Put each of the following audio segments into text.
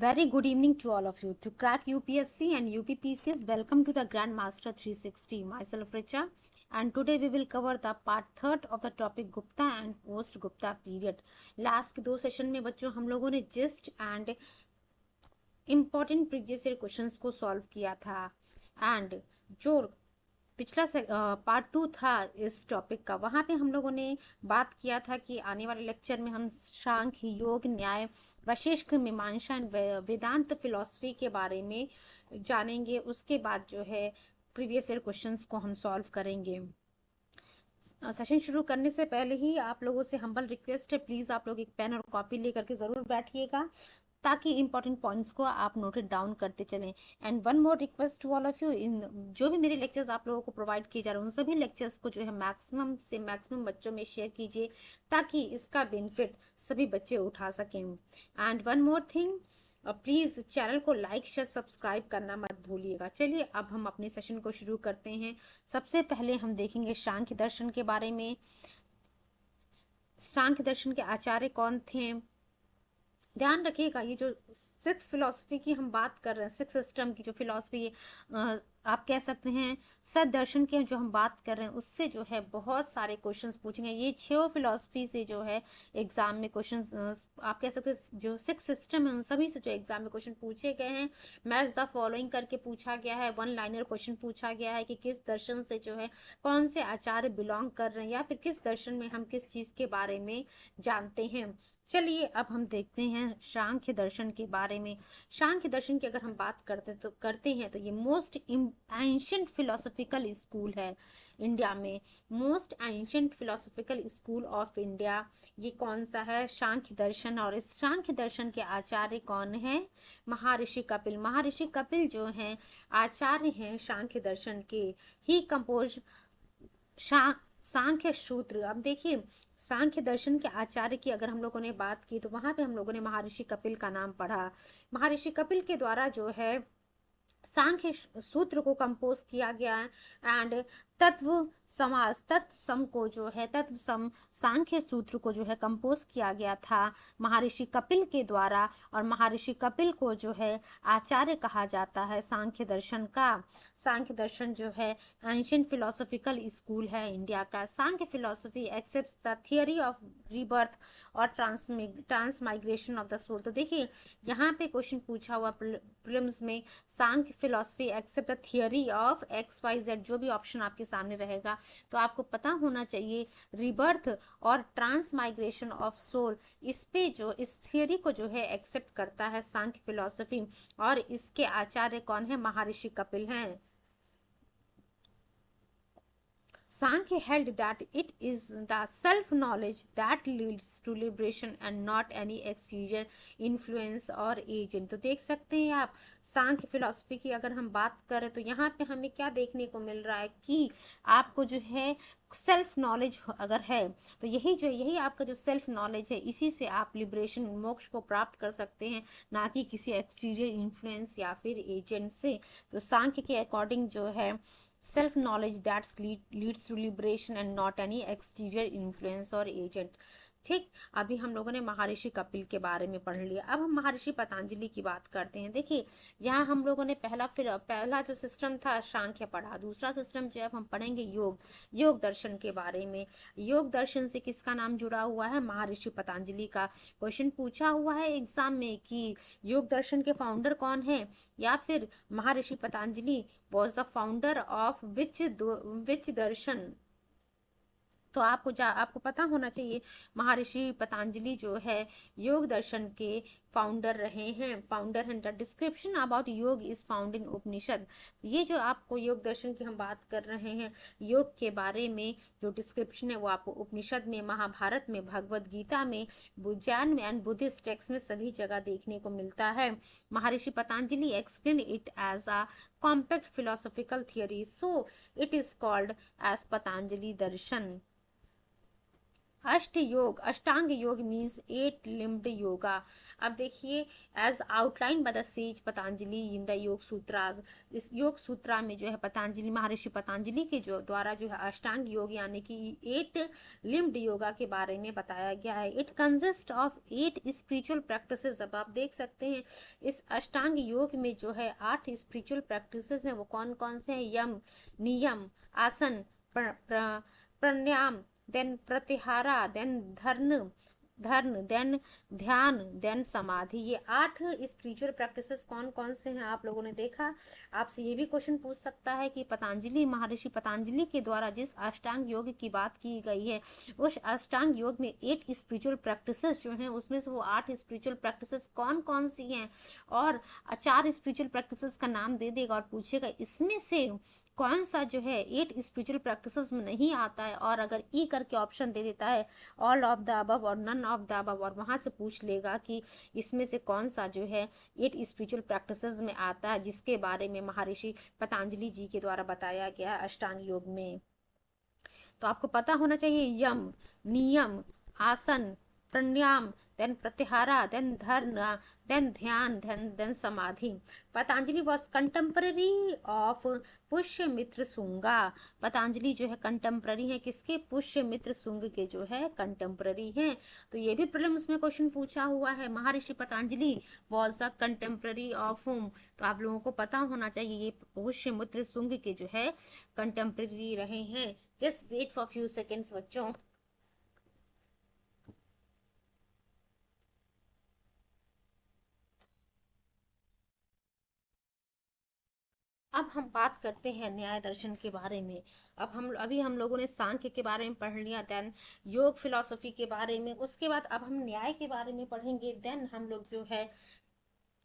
Very good evening to all of you. To crack UPSC and UPPCS, welcome to the Grandmaster 360. Myself Richa, and today we will cover the part third of the topic Gupta and post Gupta period. Last के दो session में बच्चों हम लोगों ने gist and important previous year questions को solve किया था, एंड जो पिछला पार्ट 2 था इस टॉपिक का, वहाँ पे हम लोगों ने बात किया था कि आने वाले लेक्चर में हम सांख्य, योग, न्याय, वैशेषिक, मीमांसा एंड वेदांत फिलॉसफी के बारे में जानेंगे। उसके बाद जो है प्रीवियस ईयर क्वेश्चंस को हम सॉल्व करेंगे। सेशन शुरू करने से पहले ही आप लोगों से हम्बल रिक्वेस्ट है, प्लीज़ आप लोग एक पेन और कॉपी लेकर के ज़रूर बैठिएगा ताकि इंपॉर्टेंट पॉइंट्स को आप नोटेड डाउन करते चलें। And one more request to all of you, इन जो भी मेरे लेक्चर्स आप लोगों को प्रोवाइड किए जा रहे हैं उन सभी लेक्चर्स को जो है मैक्सिमम से मैक्सिमम बच्चों में शेयर कीजिए ताकि इसका बेनिफिट सभी बच्चे उठा सकें। And one more thing, please channel को लाइक शेयर सब्सक्राइब करना मत भूलिएगा। चलिए अब हम अपने सेशन को शुरू करते हैं। सबसे पहले हम देखेंगे सांख्य दर्शन के बारे में। सांख्य दर्शन के आचार्य कौन थे? ध्यान रखिएगा, ये जो सिक्स फिलॉसफी की हम बात कर रहे हैं, सिक्स सिस्टम की जो फिलॉसफी आप कह सकते हैं सत दर्शन की जो हम बात कर रहे हैं, उससे जो है बहुत सारे क्वेश्चंस पूछेंगे। ये 6 फिलॉसफी से जो है एग्जाम में क्वेश्चंस आप कह सकते हैं जो सिक्स सिस्टम है उन सभी से जो एग्जाम में क्वेश्चन पूछे गए हैं। मैच द फॉलोइंग करके पूछा गया है, वन लाइनर क्वेश्चन पूछा गया है कि किस दर्शन से जो है कौन से आचार्य बिलोंग कर रहे हैं या फिर किस दर्शन में हम किस चीज के बारे में जानते हैं। चलिए अब हम देखते हैं सांख्य दर्शन के बारे में। सांख्य दर्शन की अगर हम बात करते हैं तो ये मोस्ट एंशिएंट फिलोसॉफिकल स्कूल है इंडिया में। Most ancient philosophical school of India ये कौन सा है? सांख्य दर्शन। और इस सांख्य दर्शन के आचार्य कौन है? महर्षि कपिल। महर्षि कपिल जो हैं आचार्य हैं सांख्य दर्शन के। ही कंपोज सांख्य सूत्र। अब देखिए सांख्य दर्शन के आचार्य की अगर हम लोगों ने बात की तो वहां पे हम लोगों ने महर्षि कपिल का नाम पढ़ा। महर्षि कपिल के द्वारा जो है सांख्य सूत्र को कंपोज किया गया है। एंड तत्व समास, तत्व सम को जो है तत्व सम सांख्य सूत्र को जो है कंपोज किया गया था महर्षि कपिल के द्वारा। और महर्षि कपिल को जो है आचार्य कहा जाता है सांख्य दर्शन का। सांख्य दर्शन जो है एंशिएंट फिलोसॉफिकल स्कूल है इंडिया का। Samkhya philosophy accepts the theory of rebirth और ट्रांसमाइग्रेशन ऑफ द सोल। तो देखिए यहाँ पे क्वेश्चन पूछा हुआ प्रीलिम्स में, Samkhya philosophy accept the theory of XYZ, जो भी ऑप्शन आपके सामने रहेगा तो आपको पता होना चाहिए रीबर्थ और ट्रांसमाइग्रेशन ऑफ सोल, इस पे जो इस थियोरी को जो है एक्सेप्ट करता है सांख्य फिलोसफी। और इसके आचार्य कौन है? महर्षि कपिल हैं। Sankhya held that it is the self-knowledge that leads to liberation and not any exterior influence or agent। तो देख सकते हैं आप सांख्य फिलॉसफी की अगर हम बात करें तो यहाँ पे हमें क्या देखने को मिल रहा है कि आपको जो है सेल्फ नॉलेज अगर है तो यही आपका जो सेल्फ नॉलेज है, इसी से आप लिबरेशन मोक्ष को प्राप्त कर सकते हैं, ना कि किसी एक्सटीरियर इन्फ्लुएंस या फिर एजेंट से। तो सांख्य के अकॉर्डिंग जो है self knowledge that leads to liberation and not any exterior influence or agent। ठीक, अभी हम लोगों ने महर्षि कपिल के बारे में पढ़ लिया। अब हम महर्षि पतंजलि की बात करते हैं। देखिए यहाँ हम लोगों ने पहला जो सिस्टम था सांख्य पढ़ा। दूसरा सिस्टम जो है हम पढ़ेंगे योग दर्शन के बारे में। योग दर्शन से किसका नाम जुड़ा हुआ है? महर्षि पतंजलि का। क्वेश्चन पूछा हुआ है एग्जाम में कि योग दर्शन के फाउंडर कौन है, या फिर Maharshi Patanjali was the founder of which दर्शन। तो आपको पता होना चाहिए महर्षि पतंजलि जो है योग दर्शन के फाउंडर रहे हैं। फाउंडर हैं। द डिस्क्रिप्शन अबाउट योग इज फाउंड इन उपनिषद। ये जो आपको योग दर्शन की हम बात कर रहे हैं, योग के बारे में जो डिस्क्रिप्शन है वो आपको उपनिषद में, महाभारत में, भगवद गीता में, जैन में एंड बुद्धिस्ट टेक्स्ट में सभी जगह देखने को मिलता है। Maharshi Patanjali explain it as a compact philosophical theory, so it is called as Patanjali दर्शन। अष्ट योग, अष्टांग योग मीन्स 8 लिम्ड योगा। अब देखिए, as outline by the sage Patanjali in the yoga sutras, इस योग सूत्रा में जो है पतंजलि, महर्षि पतंजलि के जो द्वारा जो है अष्टांग योग यानी कि 8 लिम्ड योगा के बारे में बताया गया है। It consist of 8 spiritual practices. अब आप देख सकते हैं इस अष्टांग योग में जो है 8 स्पिरिचुअल प्रैक्टिसेस हैं। वो कौन कौन से हैं? यम, नियम, आसन, प्राणायाम, देन प्रत्याहारा, देन धर्न, देन ध्यान, देन समाधि। ये 8 स्पिरिचुअल प्रैक्टिसेस कौन कौन से हैं आप लोगों ने देखा। आपसे ये भी क्वेश्चन पूछ सकता है कि पतंजलि, महर्षि पतंजलि के द्वारा जिस अष्टांग योग की बात की गई है, उस अष्टांग योग में 8 स्पिरिचुअल प्रैक्टिसेस जो हैं उसमें से वो 8 स्पिरिचुअल प्रैक्टिसेस कौन कौन सी हैं, और 4 स्पिरिचुअल प्रैक्टिसेस का नाम दे देगा और पूछेगा इसमें से कौन सा जो है 8 स्पिरिचुअल प्रैक्टिसेस में नहीं आता है, और अगर ई करके ऑप्शन दे देता है ऑल ऑफ द अबव और नन ऑफ द अबव, और वहां से पूछ लेगा कि इसमें से कौन सा जो है 8 स्पिरिचुअल प्रैक्टिसेस में आता है जिसके बारे में महर्षि पतंजलि जी के द्वारा बताया गया है अष्टांग योग में। तो आपको पता होना चाहिए यम, नियम, आसन, प्राणायाम, देन प्रत्याहारा, देन धर्ना, देन ध्यान, देन समाधि। Patanjali was contemporary of Pushyamitra Shunga. Patanjali जो है कंटेम्पररी है किसके? पुष्यमित्र शुंग के जो है कंटेम्पररी हैं। तो ये भी प्रीलिम्स में क्वेश्चन पूछा हुआ है, Maharshi Patanjali was a contemporary of हुम। तो आप लोगों को पता होना चाहिए ये पुष्यमित्र शुंग के जो है कंटेम्पररी रहे हैं। Just wait for few seconds बच्चों। अब हम बात करते हैं न्याय दर्शन के बारे में। अभी हम लोगों ने सांख्य के बारे में पढ़ लिया, देन योग फिलॉसफी के बारे में, उसके बाद अब हम न्याय के बारे में पढ़ेंगे, देन हम लोग जो है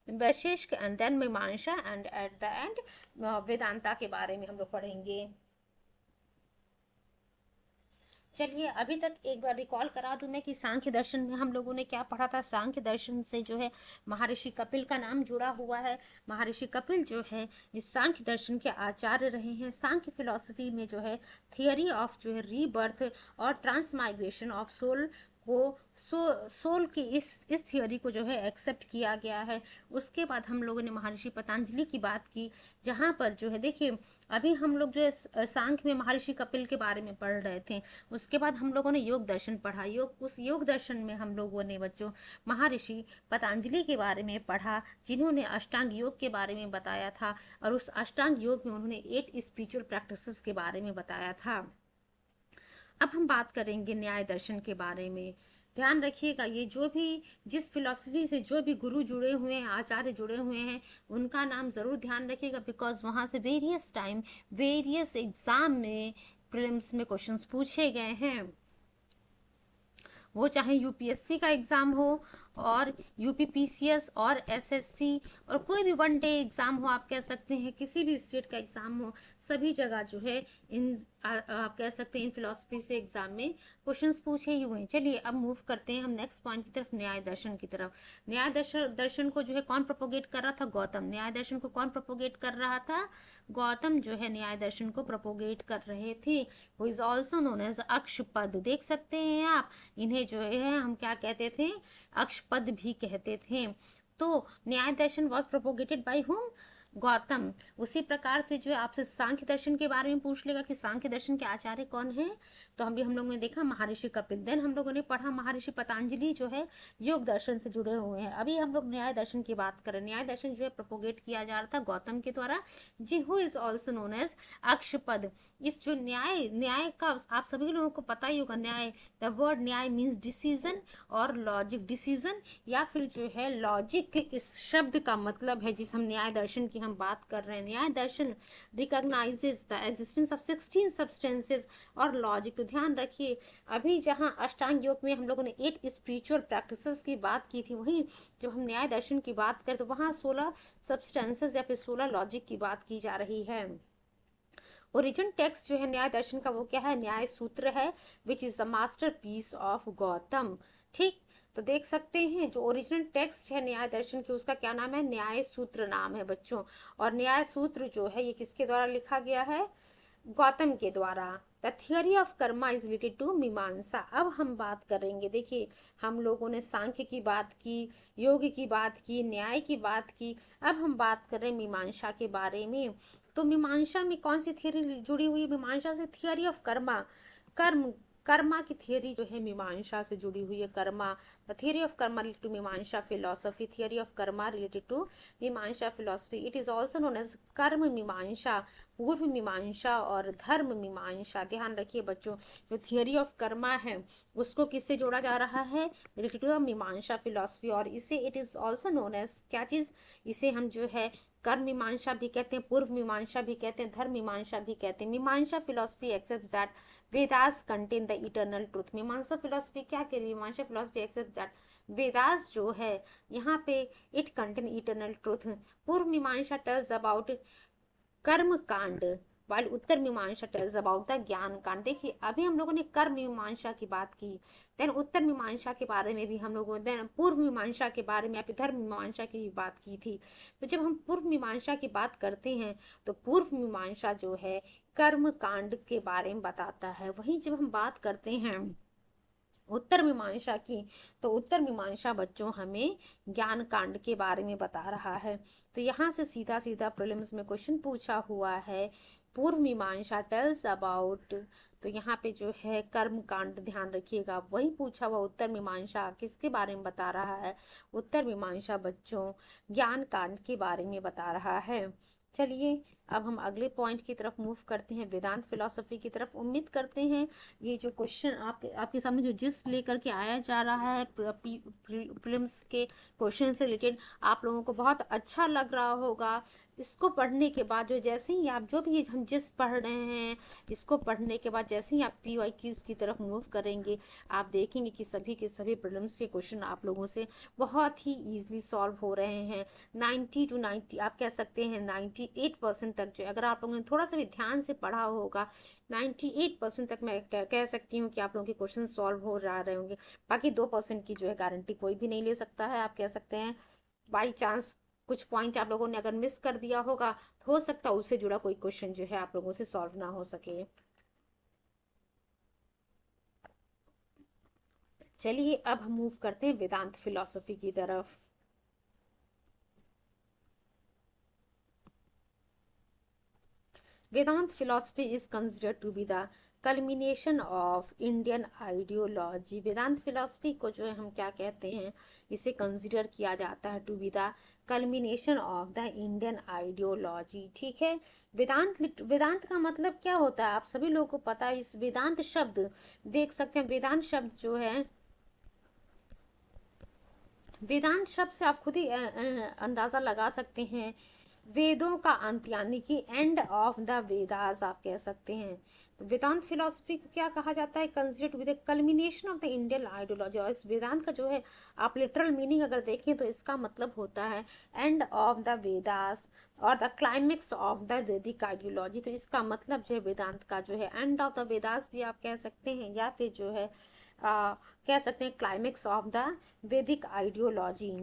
वैशेषिक, एंड देन मीमांसा, and at the end Vedanta के बारे में हम लोग पढ़ेंगे। चलिए अभी तक एक बार रिकॉल करा दूं मैं कि सांख्य दर्शन में हम लोगों ने क्या पढ़ा था। सांख्य दर्शन से जो है महर्षि कपिल का नाम जुड़ा हुआ है। महर्षि कपिल जो है इस सांख्य दर्शन के आचार्य रहे हैं। सांख्य फिलॉसफी में जो है थियरी ऑफ जो है रीबर्थ और ट्रांसमाइग्रेशन ऑफ सोल को सोल की इस थियोरी को जो है एक्सेप्ट किया गया है। उसके बाद हम लोगों ने महर्षि पतंजलि की बात की, जहाँ पर जो है देखिए अभी हम लोग जो है सांख्य में महर्षि कपिल के बारे में पढ़ रहे थे। उसके बाद हम लोगों ने योग दर्शन पढ़ा। उस योग दर्शन में हम लोगों ने बच्चों महर्षि पतंजलि के बारे में पढ़ा, जिन्होंने अष्टांग योग के बारे में बताया था, और उस अष्टांग योग में उन्होंने 8 स्पिरिचुअल प्रैक्टिसेस के बारे में बताया था। अब हम बात करेंगे न्याय दर्शन के बारे में। ध्यान रखिएगा, ये जो भी जिस फिलॉसफी से जो भी गुरु जुड़े हुए हैं, आचार्य जुड़े हुए हैं, उनका नाम जरूर ध्यान रखिएगा, बिकॉज वहां से वेरियस टाइम वेरियस एग्जाम में प्रीलिम्स में क्वेश्चंस पूछे गए हैं। वो चाहे यूपीएससी का एग्जाम हो और यूपीपीसीएस और एसएससी और कोई भी वन डे एग्जाम हो, आप कह सकते हैं किसी भी स्टेट का एग्जाम हो, सभी जगह जो है आप कह सकते हैं इन फिलॉसफी से एग्जाम में क्वेश्चंस पूछे ही हुए हैं। चलिए अब मूव करते हैं हम नेक्स्ट पॉइंट की तरफ, न्याय दर्शन की तरफ। न्याय दर्शन को जो है कौन प्रोपोगेट कर रहा था? गौतम। न्याय दर्शन को कौन प्रोपोगेट कर रहा था? गौतम जो है न्याय दर्शन को प्रोपोगेट कर रहे थे। वो is also known as Akshapada. देख सकते हैं आप, इन्हें जो है हम क्या कहते थे? अक्षपद भी कहते थे। तो न्याय दर्शन was propagated by whom? Gautam. उसी प्रकार से जो है आपसे सांख्य दर्शन के बारे में पूछ लेगा कि सांख्य दर्शन के आचार्य कौन है, तो हम लोगों ने देखा महर्षि कपिल। देन हम लोगों ने पढ़ा महर्षि पतंजलि जो है योग दर्शन से जुड़े हुए हैं। अभी हम लोग न्याय दर्शन की बात करें। न्याय दर्शन जो है प्रोपोगेट किया जा रहा था गौतम के द्वारा, जी who is also known as Akshapada. इस जो न्याय का आप सभी लोगों को पता ही होगा, न्याय, द वर्ड न्याय मीन्स डिसीजन और लॉजिक। डिसीजन या फिर जो है लॉजिक, इस शब्द का मतलब है जिस हम न्याय दर्शन की हम बात कर रहे हैं। न्याय दर्शन recognizes the existence of 16 substances और लॉजिक। तो ध्यान रखिए, अभी जहां अष्टांग योग में हम लोगों ने 8 स्पिरिचुअल प्रैक्टिसेस की बात की थी, वहीं जब हम न्याय दर्शन की बात करें तो वहां 16 सब्सटेंसेस या फिर 16 लॉजिक की बात की जा रही है। ओरिजिन टेक्स्ट जो है न्याय दर्शन का वो क्या है? न्याय सूत्र है, which is the masterpiece of Gautam. ठीक, तो देख सकते हैं जो ओरिजिनल टेक्स्ट है न्याय दर्शन की, उसका क्या नाम है? न्याय सूत्र नाम है बच्चों। और न्याय सूत्र जो है ये किसके द्वारा लिखा गया है? गौतम के द्वारा। The theory of karma is related to Mimamsa. अब हम बात करेंगे, देखिए हम लोगों ने सांख्य की बात की, योग की बात की, न्याय की बात की, अब हम बात कर रहे हैं मीमांसा के बारे में। तो मीमांसा में कौन सी थियोरी जुड़ी हुई है मीमांसा से? थियोरी ऑफ कर्मा, कर्म, कर्मा की थियोरी जो है मीमांसा से जुड़ी हुई है। Karma, the theory of karma related to Mimamsa philosophy, theory of karma related to Mimamsa philosophy. It is also known as Karma Mimamsa, पूर्व मीमांसा और धर्म मीमांसा। ध्यान रखिए बच्चों, जो थियोरी ऑफ कर्मा है उसको किससे जोड़ा जा रहा है? Related to the Mimamsa philosophy. और इसे it is also known as क्या चीज? इसे हम जो है कर्म मीमांसा भी कहते हैं, पूर्व मीमांसा भी कहते हैं, धर्म मीमांसा भी कहते हैं। Mimamsa philosophy accept that Vedas contain the eternal truth. Mimamsa philosophy क्या कह रही है? मीमांसा फिलोसफी एक्सेप्ट दैट वेदास जो है यहाँ पे इट कंटेन इटर्नल ट्रूथ। पूर्व मीमांसा टेल्स अबाउट कर्म कांड, वाइल उत्तर मीमांसा टेल्स अबाउट द ज्ञान कांड। देखिए अभी हम लोगों ने कर्म मीमांसा की बात की, देन उत्तर मीमांसा के बारे में भी हम लोगों ने, पूर्व मीमांसा के बारे में, धर्म मीमांसा की भी बात की थी। तो जब हम पूर्व मीमांसा की बात करते हैं तो पूर्व मीमांसा जो है कर्म कांड के बारे में बताता है। वहीं जब हम बात करते हैं उत्तर मीमांसा की, तो उत्तर मीमांसा बच्चों हमें ज्ञान कांड के बारे में बता रहा है। तो यहाँ से सीधा सीधा प्रीलिम्स में क्वेश्चन पूछा हुआ है, पूर्व मीमांसा टेल्स अबाउट, तो यहाँ पे जो है कर्म कांड ध्यान रखिएगा, वही पूछा हुआ उत्तर मीमांसा किसके बारे में बता रहा है? उत्तर मीमांसा बच्चों ज्ञान कांड के बारे में बता रहा है। चलिए अब हम अगले पॉइंट की तरफ मूव करते हैं, वेदांत फिलोसफी की तरफ। उम्मीद करते हैं ये जो क्वेश्चन आपके सामने जो जिस लेकर के आया जा रहा है प्रीलिम्स के क्वेश्चन से रिलेटेड, आप लोगों को बहुत अच्छा लग रहा होगा। इसको पढ़ने के बाद जो जैसे ही आप जो भी हम जिस पढ़ रहे हैं, इसको पढ़ने के बाद जैसे ही आप PYQs की तरफ मूव करेंगे, आप देखेंगे कि सभी के सभी प्रीलिम्स के क्वेश्चन आप लोगों से बहुत ही ईजिली सॉल्व हो रहे हैं। 90 to 90 आप कह सकते हैं 98% तक जो, अगर आप लोगों ने थोड़ा सा भी ध्यान से पढ़ा होगा, 98% तक मैं कह सकती हूँ कि आप लोगों के क्वेश्चन सॉल्व हो रहे होंगे। बाकी 2% की जो है गारंटी कोई भी नहीं ले सकता है। आप कह सकते हैं बाई चांस कुछ पॉइंट आप लोगों ने अगर मिस कर दिया होगा तो हो सकता है उससे जुड़ा कोई क्वेश्चन जो है आप लोगों से सॉल्व ना हो सके। चलिए अब हम मूव करते हैं वेदांत फिलोसफी की तरफ। Vedanta philosophy is considered to be the culmination of Indian ideology. Vedanta philosophy को जो है हम क्या कहते हैं, इसे कंसिडर किया जाता है to be the culmination of the Indian ideology. ठीक है, वेदांत का मतलब क्या होता है आप सभी लोगों को पता है। इस वेदांत शब्द देख सकते हैं, वेदांत शब्द जो है, वेदांत शब्द से आप खुद ही अंदाजा लगा सकते हैं, वेदों का अंत, यानी कि एंड ऑफ द वेदास आप कह सकते हैं। तो वेदांत फिलोसफी को क्या कहा जाता है? Considered with the culmination of the Indian ideology. और इस वेदांत का जो है आप लिटरल मीनिंग अगर देखें तो इसका मतलब होता है एंड ऑफ द वेदास और the climax of the Vedic ideology. तो इसका मतलब जो है वेदांत का जो है एंड ऑफ द वेदास भी आप कह सकते हैं, या फिर जो है कह सकते हैं climax of the Vedic ideology.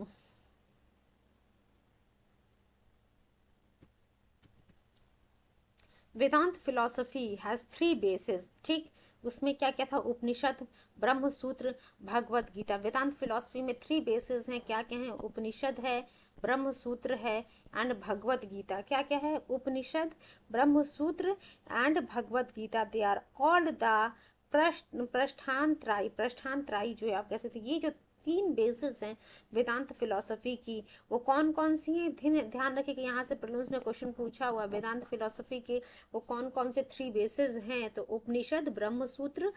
Vedanta philosophy has 3 basis. ठीक, उसमें क्या क्या था? उपनिषद, ब्रह्म सूत्र, भगवत गीता। वेदांत फिलोसफी में 3 बेसिस हैं। क्या क्या है? उपनिषद है, ब्रह्म सूत्र है एंड भगवत गीता। क्या क्या है? Upanishad, Brahma Sutra and Bhagavad Gita. They are called the Prasthan Trayi जो है आप कह सकते हैं। ये जो 3 बेसिस हैं वेदांत फिलोसफी की, वो कौन कौन सी हैं? ध्यान रखिए कि यहाँ से प्रीलिम्स में क्वेश्चन पूछा हुआ वेदांत फिलोसफी के वो कौन कौन से 3 बेसिस हैं। तो उपनिषद, ब्रह्म सूत्र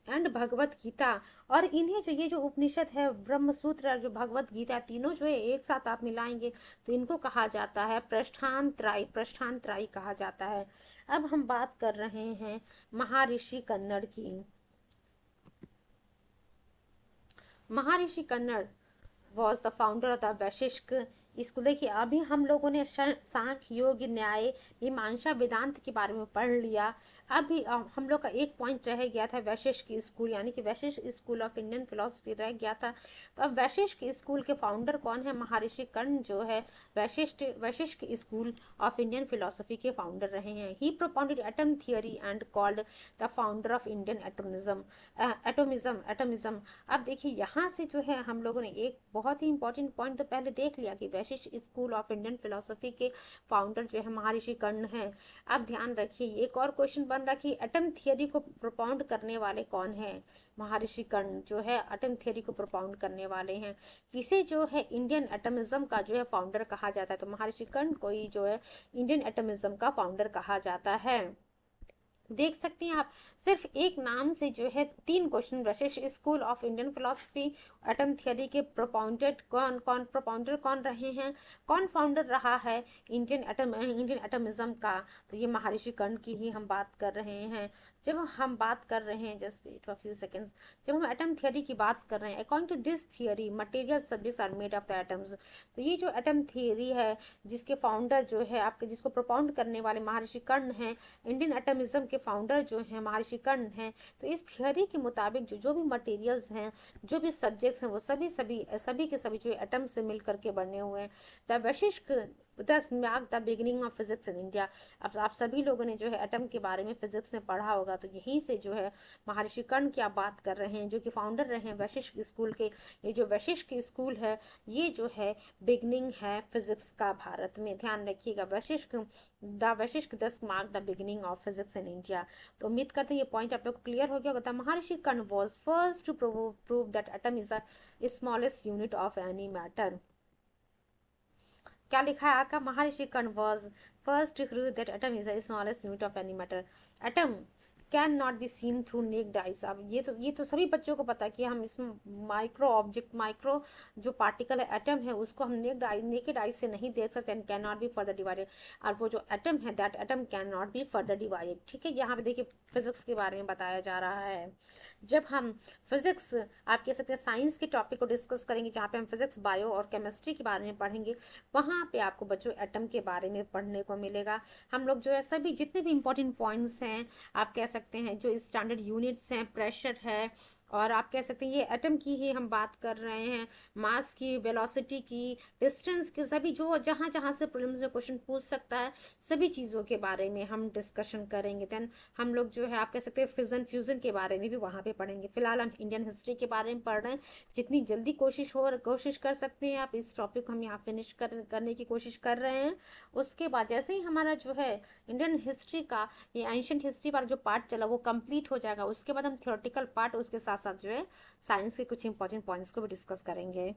एंड भगवत गीता। और इन्हें जो ये जो उपनिषद है, ब्रह्म सूत्र और जो भगवत गीता, तीनों जो है एक साथ आप मिलाएंगे तो इनको कहा जाता है प्रस्थान त्राई कहा जाता है। अब हम बात कर रहे हैं महर्षि कन्नड़ की। महर्षि Kannada was the founder of the Vaishishk इसको देखिए, अभी हम लोगों ने सांख्य, योग, न्याय, मीमांसा, वेदांत के बारे में पढ़ लिया। अभी हम लोग का एक पॉइंट रह गया था वैशिष्ट स्कूल, यानी कि वैशिष्ट स्कूल ऑफ इंडियन फिलोसफी रह गया था। तो अब वैशिष्ट स्कूल के फाउंडर कौन है? महर्षि कर्ण जो है Vaisheshika school of Indian philosophy के फाउंडर रहे हैं। He propounded atom theory and called the founder of Indian atomism. अब देखिए, यहाँ से जो है हम लोगों ने एक बहुत ही इंपॉर्टेंट पॉइंट तो पहले देख लिया कि वैशिष्ट स्कूल ऑफ इंडियन फिलोसफी के फाउंडर जो है महर्षि कर्ण है। अब ध्यान रखिए, एक और क्वेश्चन बन रहा कि एटम थियोरी को प्रोपाउंड करने वाले कौन है? महर्षि कर्ण जो है एटम थियोरी को प्रोपाउंड करने वाले हैं। किसे जो है इंडियन एटमिज्म का जो है फाउंडर कहा जाता है? तो महर्षि कर्ण को ही जो है इंडियन एटमिज्म का फाउंडर कहा जाता है। देख सकते हैं आप, सिर्फ एक नाम से जो है 3 क्वेश्चन, वैशिष्ट school of Indian philosophy, atom theory के प्रोपाउंडर कौन रहे हैं, कौन फाउंडर रहा है इंडियन एटमिज्म का? तो ये महर्षि कर्ण की ही हम बात कर रहे हैं। जब हम बात कर रहे हैं, just wait for few seconds, जब हम एटम थियोरी की बात कर रहे हैं, according to this theory material subjects are made of the atoms. तो ये जो एटम थियोरी है, जिसके फाउंडर जो है आपके, जिसको प्रोपाउंड करने वाले महर्षि कर्ण हैं, इंडियन एटमिज्म के फाउंडर जो हैं महर्षि कर्ण हैं। तो इस थियोरी के मुताबिक जो भी मटेरियल्स हैं, जो भी सब्जेक्ट्स हैं, वो सभी के सभी जो एटम से मिल करके बने हुए हैं। द वैशिष्ट दस mark the beginning of physics in India. अब आप सभी लोगों ने जो है एटम के बारे में फिजिक्स में पढ़ा होगा, तो यहीं से जो है महर्षि कर्ण की आप बात कर रहे हैं, जो कि फाउंडर रहे हैं वैशिष्ट स्कूल के। ये जो वैशिष्ट स्कूल है, ये जो है बिगिनिंग है फिजिक्स का भारत में। ध्यान रखिएगा, वैशिष्ट दस mark the beginning of physics in India. तो उम्मीद करते हैं ये पॉइंट आप लोग को क्लियर हो गया होगा। Maharshi Karna was first to prove that atom is the smallest unit of any matter. क्या लिखा है आपका? Maharshi Karna was first to prove that atom is the smallest unit of any matter. Atom can not be seen through naked eyes. अब ये तो सभी बच्चों को पता है कि हम इसमें माइक्रो जो पार्टिकल है, एटम है, उसको हम नेकेड आइज से नहीं देख सकते, and can not be further divided. और वो जो एटम है, that atom can not be further divided. ठीक है, यहाँ पे देखिए फिजिक्स के बारे में बताया जा रहा है। जब हम फिजिक्स, आप कह सकते हैं साइंस के टॉपिक को डिस्कस करेंगे, जहाँ पे हम फिजिक्स, बायो और केमिस्ट्री के बारे में पढ़ेंगे, वहाँ पे आपको बच्चों एटम के बारे में पढ़ने को मिलेगा। हम लोग जो है सभी जितने भी इंपॉर्टेंट पॉइंट्स हैं, आप कह सकते हैं जो स्टैंडर्ड यूनिट्स हैं, प्रेशर है, और आप कह सकते हैं ये एटम की ही हम बात कर रहे हैं, मास की, वेलोसिटी की, डिस्टेंस की, सभी जो जहाँ जहाँ से प्रीलिम्स में क्वेश्चन पूछ सकता है, सभी चीज़ों के बारे में हम डिस्कशन करेंगे। देन हम लोग जो है आप कह सकते हैं फिजन फ्यूजन के बारे में भी वहाँ पे पढ़ेंगे। फिलहाल हम इंडियन हिस्ट्री के बारे में पढ़ रहे हैं। जितनी जल्दी कोशिश कर सकते हैं आप, इस टॉपिक को हम यहाँ फिनिश करने की कोशिश कर रहे हैं। उसके बाद जैसे ही हमारा जो है इंडियन हिस्ट्री का ये एंशिएंट हिस्ट्री वाला जो पार्ट चला वो कंप्लीट हो जाएगा, उसके बाद हम थियोरेटिकल पार्ट, उसके साथ साथ जो है साइंस के कुछ इंपॉर्टेंट पॉइंट्स को भी डिस्कस करेंगे।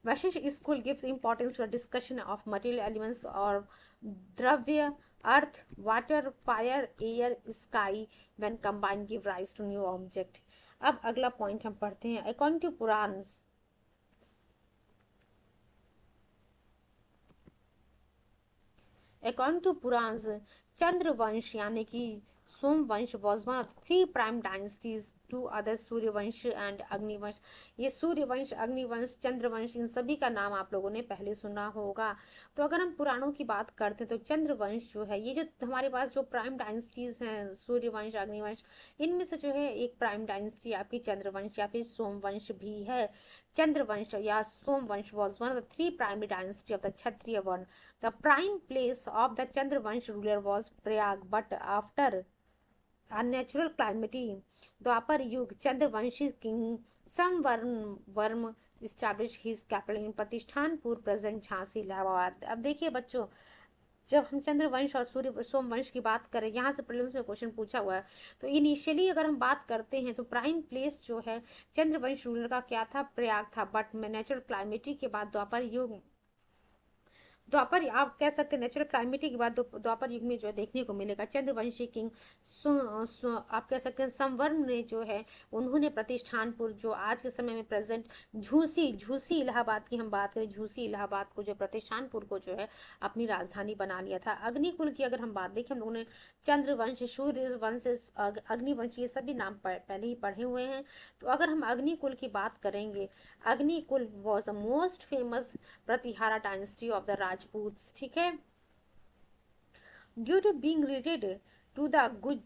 Vaisheshika school gives importance to discussion of material elements और द्रव्य, earth, water, fire, air, sky when combined give rise to new object. अब अगला पॉइंट हम पढ़ते हैं। अकॉर्डिंग टू पुराण्स, चंद्रवंश यानी कि Somvansh was one of 3 prime dynasties to other Suryavansh and Agnivansh. ये सूर्यवंश, अग्निवंश, चंद्रवंश, इन सभी का नाम आप लोगों ने पहले सुना होगा। तो अगर हम पुराणों की बात करते हैं तो चंद्रवंश जो है, ये जो हमारे पास जो प्राइम डायनेस्टीज हैं, सूर्यवंश, अग्निवंश, इनमें से जो है एक प्राइम डायनेस्टी आपकी चंद्रवंश या फिर सोमवंश भी है। चंद्रवंश या Somvansh was one of the 3 primary dynasty of the Kshatriya varna. The prime place of the Chandravansh ruler was Prayag, but after unnatural calamity Dwapar Yug Chandravanshi king Samvarm established his capital in Pratishthanpur, present Jhansi, Allahabad. अब देखिए बच्चों, जब हम चंद्रवंश और सूर्य सोमवंश की बात करें, यहाँ से प्रीलिम्स में क्वेश्चन पूछा हुआ है, तो इनिशियली अगर हम बात करते हैं तो प्राइम प्लेस जो है चंद्रवंश रूलर का क्या था? प्रयाग था। बट नेचुरल क्लाइमेटी के बाद द्वापर युग द्वापर आप कह सकते हैं नेचुरल क्लाइमेटी की बात द्वापर युग में जो है देखने को मिलेगा। चंद्रवंशी किंग आप कह सकते हैं संवर्ण ने जो है उन्होंने प्रतिष्ठानपुर जो आज के समय में प्रेजेंट झूसी इलाहाबाद की हम बात करें, झूसी इलाहाबाद को जो प्रतिष्ठानपुर को जो है अपनी राजधानी बना लिया था। अग्निकुल की अगर हम बात देखें, हम लोगों ने चंद्रवंश, सूर्यवंश, अग्निवंश ये सभी नाम पहले ही पढ़े हुए हैं। तो अगर हम अग्निकुल की बात करेंगे, Agnikul was the most famous Pratihara dynasty of the Rajputs, ठीक है। Due to being related to the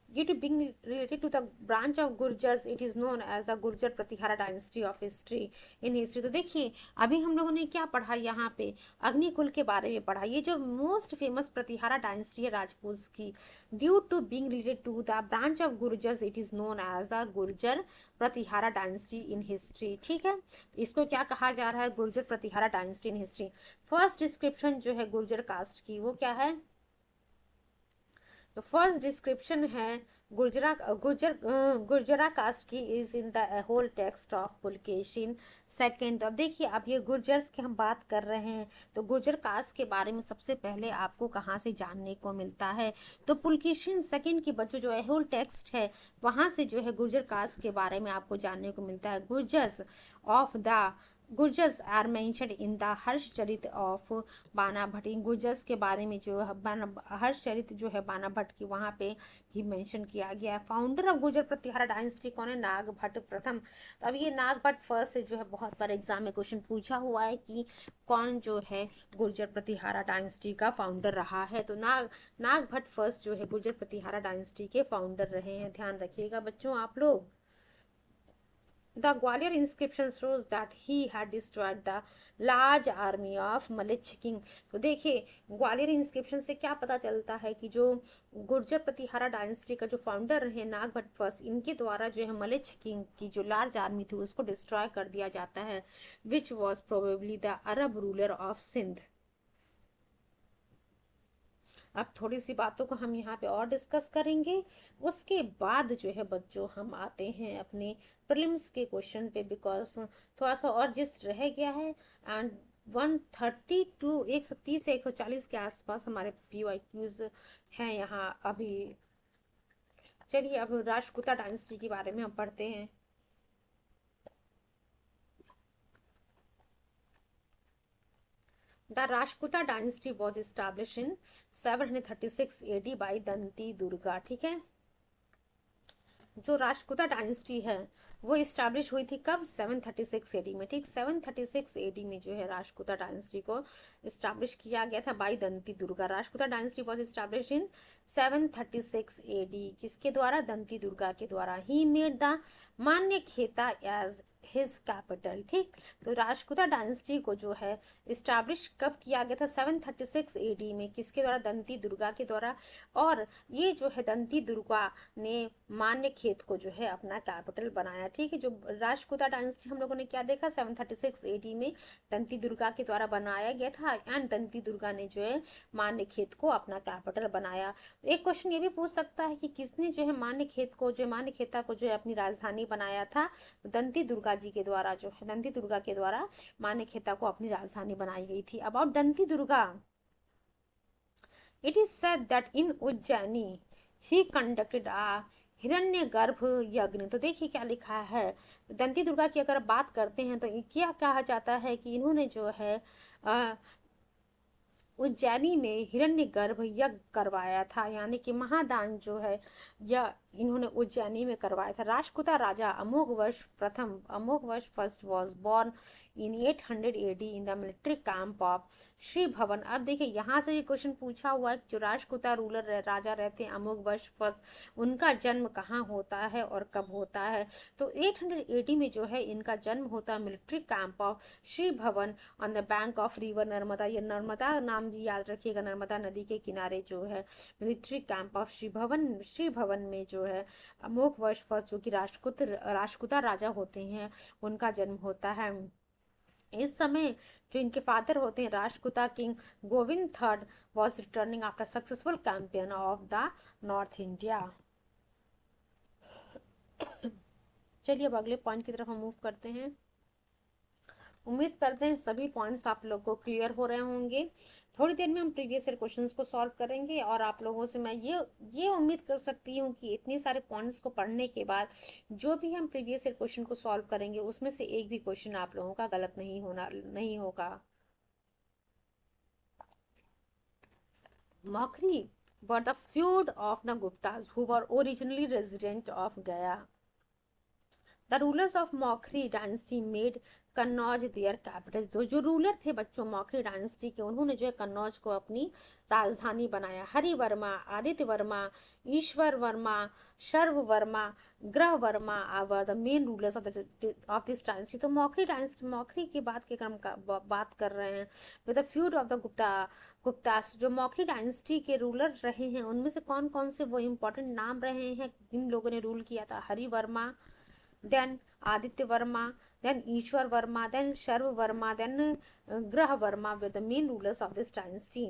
Due to being related to the branch of Gurjars, it is known as the Gurjar Pratihara dynasty of history in history। तो देखिए अभी हम लोगों ने क्या पढ़ा, यहाँ पे अग्निकुल के बारे में पढ़ा। ये जो मोस्ट फेमस प्रतिहारा डायनेस्टी है राजपूत की, due to being related to the branch of Gurjars, it is known as the Gurjar Pratihara dynasty in history, ठीक है। इसको क्या कहा जा रहा है, Gurjar Pratihara dynasty in history. First description जो है गुर्जर कास्ट की वो क्या है, तो फर्स्ट डिस्क्रिप्शन है गुर्जरा कास्ट की is in the whole text of Pulakeshin second. अब देखिए अब ये गुर्जर्स की हम बात कर रहे हैं, तो गुर्जर कास्ट के बारे में सबसे पहले आपको कहाँ से जानने को मिलता है, तो पुलकेशिन सेकंड की बच्चों जो होल टेक्स्ट है वहाँ से जो है गुर्जर कास्ट के बारे में आपको जानने को मिलता है। Gurjars are mentioned in the Harshacharita of Bana Bhatta. इन गुर्जर्स के बारे में जो हर्षचरित जो है बाना भट्ट की वहाँ पे भी मेंशन किया गया है। Founder of Gurjar Pratihara dynasty कौन है, नाग भट्ट प्रथम। तो अब ये नाग भट्ट फर्स्ट से जो है बहुत बार एग्जाम में क्वेश्चन पूछा हुआ है कि कौन जो है गुर्जर प्रतिहारा डायनेस्टी का फाउंडर रहा है, तो नाग भट्ट फर्स्ट जो है गुर्जर प्रतिहारा डायनेस्टी के फाउंडर रहे हैं। ध्यान रखिएगा बच्चों आप लोग। The Gwalior inscription shows that he had destroyed the large army of Malik King। तो देखिए ग्वालियर इंस्क्रिप्शन से क्या पता चलता है कि जो गुर्जर प्रतिहारा डायनेस्टी का जो फाउंडर रहे नाग भट्ट फर्स्ट, इनके द्वारा जो है मलिक किंग की जो लार्ज आर्मी थी उसको डिस्ट्रॉय कर दिया जाता है, which was probably the Arab ruler of Sindh. अब थोड़ी सी बातों को हम यहाँ पे और डिस्कस करेंगे, उसके बाद जो है बच्चों हम आते हैं अपने प्रीलिम्स के क्वेश्चन पे, बिकॉज थोड़ा सा और जिस्ट रह गया है। एंड 130 टू 130 से 140 के आसपास हमारे PYQs हैं यहाँ अभी। चलिए अब राष्ट्रकूटा डायनेस्टी के बारे में हम पढ़ते हैं। The Rashtrakuta dynasty was established in 736 AD by दंती दुर्गा, ठीक है। जो राष्ट्रकूटा डायनेस्टी है वो इस्टेब्लिश हुई थी कब, 736 AD में, ठीक। 736 AD में जो है राष्ट्रकूटा डायनेस्टी को इस्टेब्लिश किया गया था by Danti Durga. Rashtrakuta dynasty was establish in 736 AD, किसके द्वारा, दंती दुर्गा के द्वारा। ही मेड द मान्य खेता एज हिज कैपिटल, ठीक। तो राष्ट्रकूटा डायनेस्टी को जो है इस्टेब्लिश कब किया गया था, 736 AD में, किसके द्वारा, दंती दुर्गा के द्वारा। और ये जो है दंती दुर्गा ने मान्य खेत को जो है अपना कैपिटल बनाया, ठीक है। जो राष्ट्रकूटा डायनेस्टी हम लोगों ने क्या देखा, 736 AD में दंती दुर्गा के द्वारा बनाया गया था, एंड दंती दुर्गा ने जो है मान्य खेत को अपना कैपिटल बनाया। एक क्वेश्चन ये भी पूछ सकता है कि किसने जो है मान्य खेता को जो है अपनी राजधानी बनाया था, दंती दुर्गा जी के द्वारा जो है, दंती दुर्गा के द्वारा मान्य खेता को अपनी राजधानी बनाई गई थी। About Danti Durga, it is said that in Ujjaini he conducted a Hiranyagarbha yajna. तो देखिए क्या लिखा है, दंती दुर्गा की अगर बात करते हैं तो क्या कहा जाता है कि इन्होंने जो है उज्जैनी में हिरण्यगर्भ यज्ञ करवाया था, यानी कि महादान जो है यह इन्होंने उज्जैनी में करवाया था। Rashtrakuta raja Amoghavarsha first was born in 800 AD in the military camp of Shri Bhavan. अब देखिए यहाँ से भी क्वेश्चन पूछा हुआ है, जो राष्ट्रकूटा रूलर राजा रहते हैं अमोघवर्ष फर्स्ट, उनका जन्म कहाँ होता है और कब होता है। तो 800 AD में जो है इनका जन्म होता है मिलिट्री कैंप ऑफ श्री भवन on the bank of river Narmada. ये नर्मदा नाम भी याद रखिएगा, नर्मदा नदी के किनारे जो है मिलिट्री कैंप ऑफ श्री भवन में जो है अमोघवर्ष फर्स्ट जो कि राष्ट्रकूटा राजा होते हैं उनका जन्म होता है। इस समय जो इनके फादर होते हैं Rashtrakuta king Govind third was returning after successful campaign of the north India. चलिए अब अगले पॉइंट की तरफ हम मूव करते हैं। उम्मीद करते हैं सभी पॉइंट्स आप लोग को क्लियर हो रहे होंगे। थोड़ी देर में हम प्रीवियस ईयर क्वेश्चंस को सॉल्व करेंगे और आप लोगों से मैं ये उम्मीद कर सकती हूँ कि इतने सारे पॉइंट्स को पढ़ने के बाद जो भी हम प्रीवियस ईयर क्वेश्चन को सॉल्व करेंगे उसमें से एक भी क्वेश्चन आप लोगों का गलत नहीं होगा। Makhri were the feud of the Guptas who were originally resident of Gaya. The rulers of Maukhari dynasty made Kannauj their capital. तो जो रूलर थे बच्चों मौखरी डायनेस्टी के, उन्होंने जो है कन्नौज को अपनी राजधानी बनाया। हरि वर्मा, आदित्य वर्मा, ईश्वर Verma, Sharva Varma, Graha Varma are the main rulers of this dynasty. तो मौखरी डायनेस्टी, मौखरी की बात के क्रम का बात कर रहे हैं। With the feud of the Guptas, जो मौखरी डायनेस्टी के रूलर रहे हैं उनमें से कौन कौन से वो इंपॉर्टेंट नाम रहे हैं, इन लोगों ने रूल किया था। Hari Verma, then Aditya Varma, then Ishwar Varma, then Sharv Varma, then Grah Varma were the main rulers of this dynasty.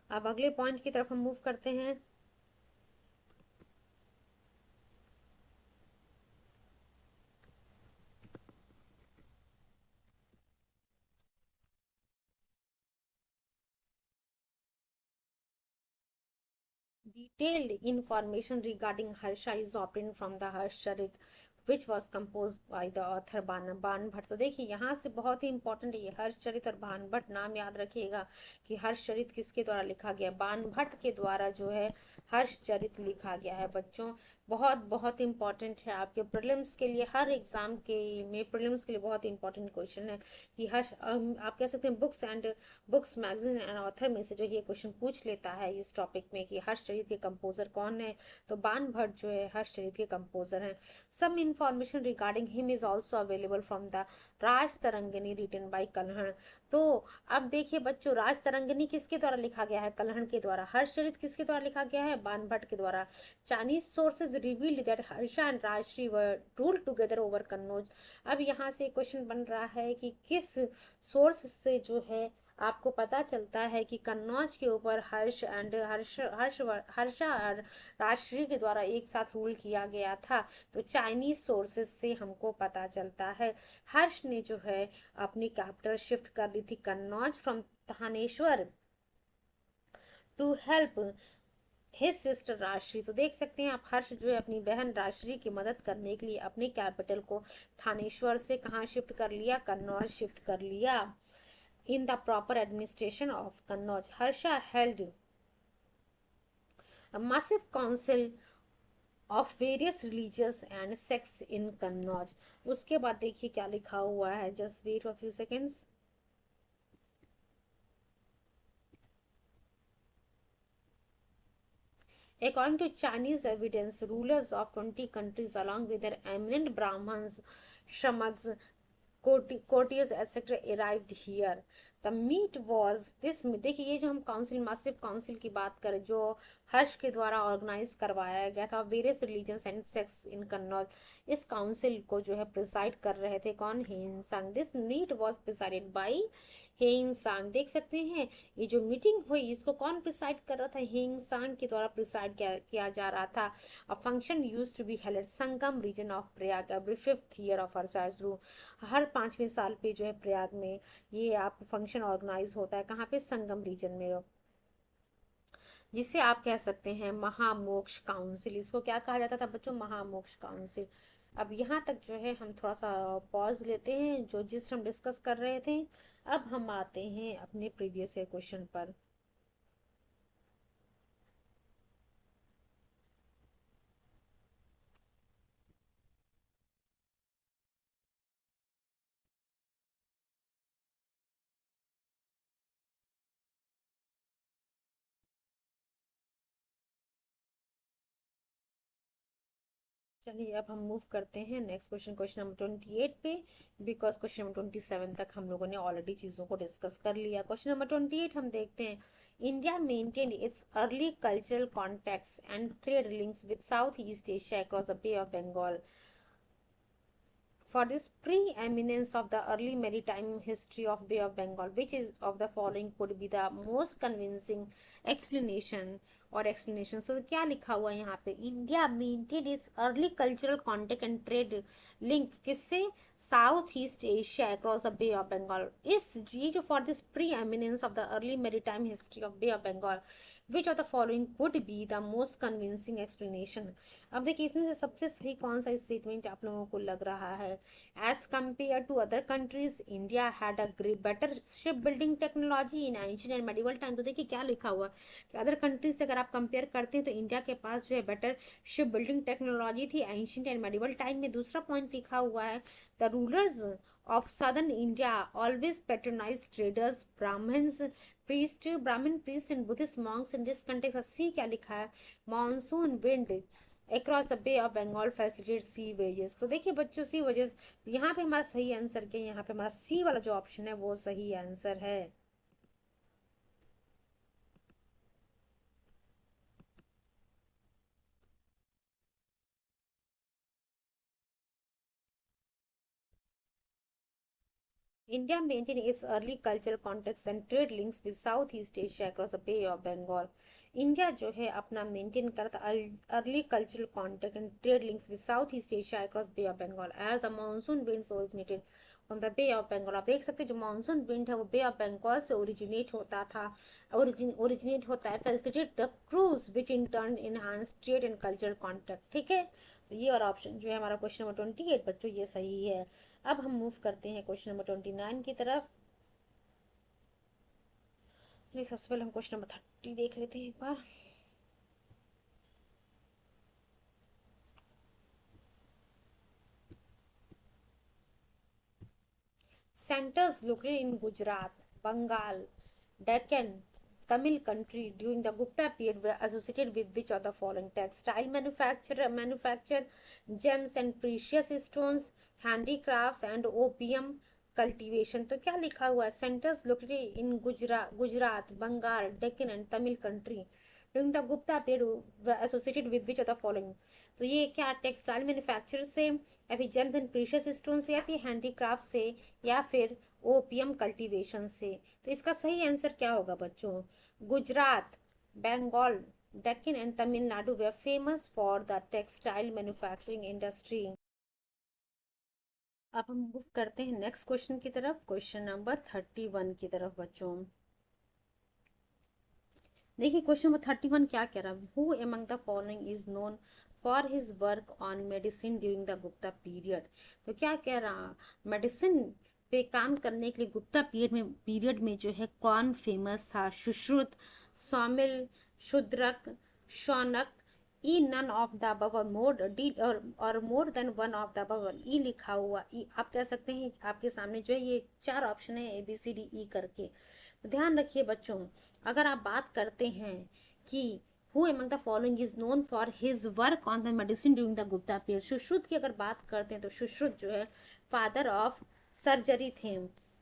अब अगले पॉइंट की तरफ हम मूव करते हैं। Detailed information regarding Harsha is obtained from the Harshcharit which was composed by the author बान भट्ट। तो देखिए यहाँ से बहुत ही इंपॉर्टेंट है ये हर्षचरित और बान भट्ट। नाम याद रखिएगा कि हर्षचरित किसके द्वारा लिखा गया, बान भट्ट के द्वारा जो है हर्षचरित लिखा गया है बच्चों। बहुत बहुत इंपॉर्टेंट है आपके प्रीलिम्स के लिए, हर एग्जाम के में प्रीलिम्स के लिए बहुत इंपॉर्टेंट क्वेश्चन है कि आप कह सकते हैं बुक्स मैगजीन एंड ऑथर में से जो ये क्वेश्चन पूछ लेता है इस टॉपिक में कि हर्षचरित के कंपोजर कौन है। तो बान भट्ट जो है हर्षचरित के कंपोजर हैं। Some information regarding him is also available from the Rajatarangini written by Kalhan. तो अब देखिए बच्चों, राज तरंगिनी किसके द्वारा लिखा गया है, कल्हण के द्वारा। हर्षचरित किसके द्वारा लिखा गया है, बान भट्ट के द्वारा। Chinese sources revealed that Harsha and Rajshri were ruled together over Kannauj. अब यहाँ से क्वेश्चन बन रहा है कि किस सोर्स से जो है आपको पता चलता है कि कन्नौज के ऊपर हर्षा और राजश्री के द्वारा एक साथ रूल किया गया था। तो चाइनीज सोर्सेज से हमको पता चलता है हर्ष ने जो है अपनी कैपिटल शिफ्ट कर ली थी Kannauj from Thaneshwar to help his sister Rajshri. तो देख सकते हैं आप हर्ष जो है अपनी बहन राजश्री की मदद करने के लिए अपनी कैपिटल को थानेश्वर से कहाँ शिफ्ट कर लिया, कन्नौज शिफ्ट कर लिया। In the proper administration of Kannauj, Harsha held a massive council of various religions and sects in Kannauj। उसके बाद देखिए क्या लिखा हुआ है, just wait for a few seconds। According to Chinese evidence, rulers of 20 countries along with their eminent Brahmins, Shamads, courtiers etc. arrived here। The meet was this. देखिए ये जो हम काउंसिल, मासिव काउंसिल की बात करें जो हर्ष के द्वारा ऑर्गेनाइज करवाया गया था, वेरियस रिलीजन्स एंड सेक्ट्स इन कन्नौज। इस काउंसिल को जो है प्रिसाइड कर रहे थे कौन, Hiuen Tsang. This meet was presided by Hiuen Tsang. देख सकते हैं ये जो मीटिंग हुई इसको कौन प्रिसाइड कर रहा था, हेंग सांग के द्वारा प्रिसाइड किया जा रहा था। A function used to be held at Sangam region of Prayag every 5th year of Harsha's rule. हर 5वें साल पे जो है प्रयाग में ये आप फंक्शन ऑर्गेनाइज होता है, कहाँ पे, संगम रीजन में, जिसे आप कह सकते हैं महामोक्ष काउंसिल। इसको क्या कहा जाता था बच्चों, महामोक्ष काउंसिल। अब यहाँ तक जो है हम थोड़ा सा पॉज लेते हैं, जो जिस हम डिस्कस कर रहे थे। अब हम आते हैं अपने प्रीवियस ईयर क्वेश्चन पर। चलिए अब हम मूव करते हैं नेक्स्ट क्वेश्चन, क्वेश्चन नंबर 28 पे, बिकॉज क्वेश्चन नंबर 27 तक हम लोगों ने ऑलरेडी चीज़ों को डिस्कस कर लिया। क्वेश्चन नंबर 28 हम देखते हैं। India maintain its early cultural contacts and trade links with South East Asia across the Bay of Bengal for this preeminence of the early maritime history of Bay of Bengal, which is of the following could be the most convincing explanation और explanation. So क्या लिखा हुआ है यहाँ पे? India maintained its early cultural contact and trade link किससे? South East Asia across the Bay of Bengal. इस ये जो for this preeminence of the early maritime history of Bay of Bengal, which of the following would be the most convincing explanation. अब देखिए इसमें से सबसे सही कौन सा स्टेटमेंट आप लोगों को लग रहा है? As compare to other countries India had a better ship building technology in ancient and medieval time. तो देखिए क्या लिखा हुआ कि अदर कंट्रीज से अगर आप कंपेयर करते हैं तो इंडिया के पास जो है बेटर शिप बिल्डिंग टेक्नोलॉजी थी एंशिएंट एंड मेडिवल टाइम में. दूसरा पॉइंट लिखा हुआ है the rulers of southern India always patronized traders, Brahmin priests and Buddhist monks in this context. सी क्या लिखा है? Monsoon wind across the Bay of Bengal facilitates sea wages. तो देखिए बच्चों सी wages यहाँ पे हमारा सही आंसर क्या है? यहाँ पे हमारा सी वाला जो ऑप्शन है वो सही आंसर है. India maintained its early cultural contacts and trade links with Southeast Asia across the Bay of Bengal. India जो है अपना मेंटेन करता early cultural contact and trade links with South East Asia across Bay of Bengal as the monsoon winds originated from the Bay of Bengal. आप देख सकते हैं जो monsoon wind है वो बे ऑफ बंगाल से ओरिजिनेट होता था, ओरिजिनेट होता है. Facilitate the cruise which in turn enhance trade and cultural contact. ठीक है, तो ये और ऑप्शन जो है हमारा क्वेश्चन नंबर 28 बच्चों ये सही है. अब हम मूव करते हैं क्वेश्चन नंबर 29 की तरफ. सबसे पहले हम क्वेश्चन नंबर 30 देख लेते हैं एक बार. Centers located in Gujarat, Bengal, Deccan, Tamil country during the Gupta period were associated with which of the following? Textile manufacture, gems and precious stones, handicrafts and opium cultivation. तो क्या लिखा हुआ है? Centers located in Gujarat, Bengal, Deccan and Tamil country during the Gupta period were associated with which of the following? तो ये क्या textile manufacture से या फिर जेम्स एंड प्रीशियस स्टोन से या फिर हैंडीक्राफ्ट से या फिर ओपियम कल्टीवेशन से. तो इसका सही आंसर क्या होगा बच्चों? Gujarat, Bengal, Deccan and Tamil Nadu were famous for the textile manufacturing industry. अब हम मूव करते हैं नेक्स्ट क्वेश्चन की तरफ, क्वेश्चन नंबर 31 की तरफ बच्चों. देखिए क्वेश्चन नंबर 31 क्या कह रहा है? Who among the following is known for his work on medicine during the Gupta period. तो क्या कह रहा? मेडिसिन पे काम करने के लिए गुप्ता पीरियड में जो है कौन फेमस था? Sushruta, Saumil, Shudraka, Shaunaka. E none of the above more D और more than one of the above. E लिखा हुआ ई आप कह सकते हैं आपके सामने जो है ये 4 ऑप्शन है A B C D E करके. तो ध्यान रखिए बच्चों, अगर आप बात करते हैं कि who among the following is known for his work on the medicine during the Gupta period. Sushruta की अगर बात करते हैं तो सुश्रुत जो है फादर ऑफ सर्जरी थे.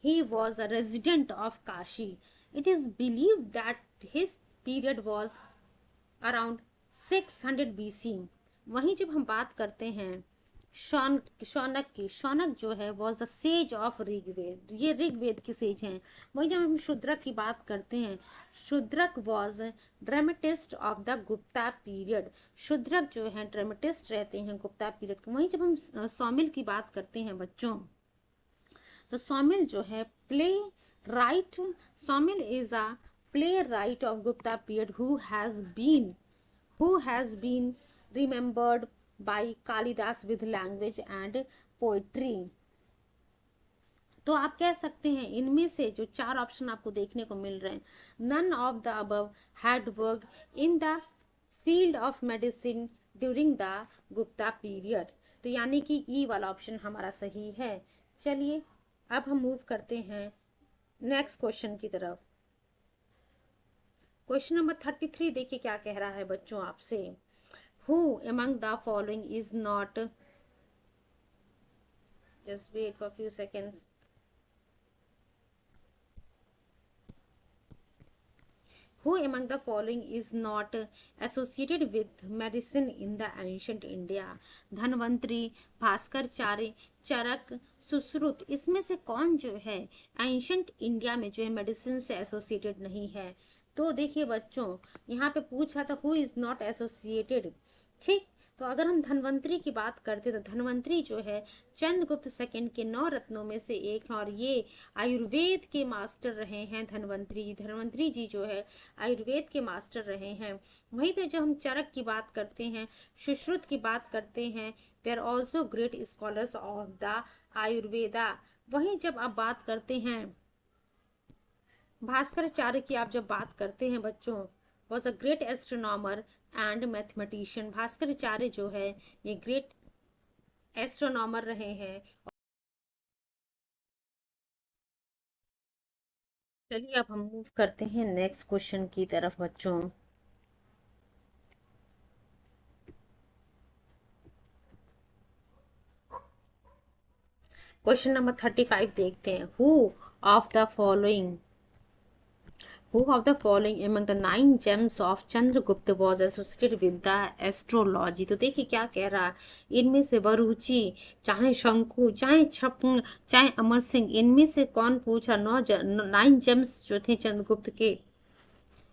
He was a resident of Kashi. It is believe that his period was around 600 BC. वहीं जब हम बात करते हैं शौनक की, शौनक जो है was the sage of Rigveda. ये ऋग्वेद के सेज हैं. वहीं जब हम शूद्रक की बात करते हैं, Shudraka was dramatist of the Gupta period. Shudraka जो है ड्रामेटिस्ट रहते हैं गुप्ता पीरियड के. वहीं जब हम सौमिल की बात करते हैं बच्चों, तो सौमिल जो है play right. Saumil is a play right of Gupta period who has been remembered by Kalidas with language and poetry. तो आप कह सकते हैं इनमें से जो 4 ऑप्शन आपको देखने को मिल रहे हैं, none of the above had worked in the field of medicine during the Gupta period. तो यानी कि ई वाला ऑप्शन हमारा सही है. चलिए अब हम मूव करते हैं नेक्स्ट क्वेश्चन की तरफ. क्वेश्चन नंबर 33 देखिए क्या कह रहा है बच्चों आपसे. Who among the following is not, just wait for few seconds. Who among the following is not associated with medicine in the ancient India? Dhanvantari, Bhaskaracharya, Charaka, Sushruta, इसमें से कौन जो है एंशंट इंडिया में जो है मेडिसिन से एसोसिएटेड नहीं है? तो देखिए बच्चों, यहाँ पे पूछा था हु इज नॉट एसोसिएटेड, ठीक। तो अगर हम धनवंतरी की बात करते तो धनवंतरी जो है चंद्रगुप्त सेकंड के 9 रत्नों में से एक है, और ये आयुर्वेद के मास्टर रहे हैं। धनवंतरी जी जो है आयुर्वेद के मास्टर रहे हैं। वहीं पे जब हम चरक की बात करते हैं, सुश्रुत की बात करते हैं, we are also great scholars of the Ayurveda. वहीं जब आप बात करते हैं भास्कराचार्य की, आप जब बात करते हैं बच्चों, was a great astronomer and mathematician. Bhaskaracharya जो है ये ग्रेट एस्ट्रोनॉमर रहे हैं। चलिए अब हम मूव करते हैं नेक्स्ट क्वेश्चन की तरफ बच्चों। क्वेश्चन नंबर 35 देखते हैं। Who of the following Who of the following among the 9 gems of Chandragupta was associated with the astrology? तो देखिए क्या कह रहा है, इनमें से वरुचि, चाहे शंकु, चाहे छप्न, चाहे अमर सिंह, इनमें से कौन पूछा 9 जेम्स जो थे चंद्रगुप्त के,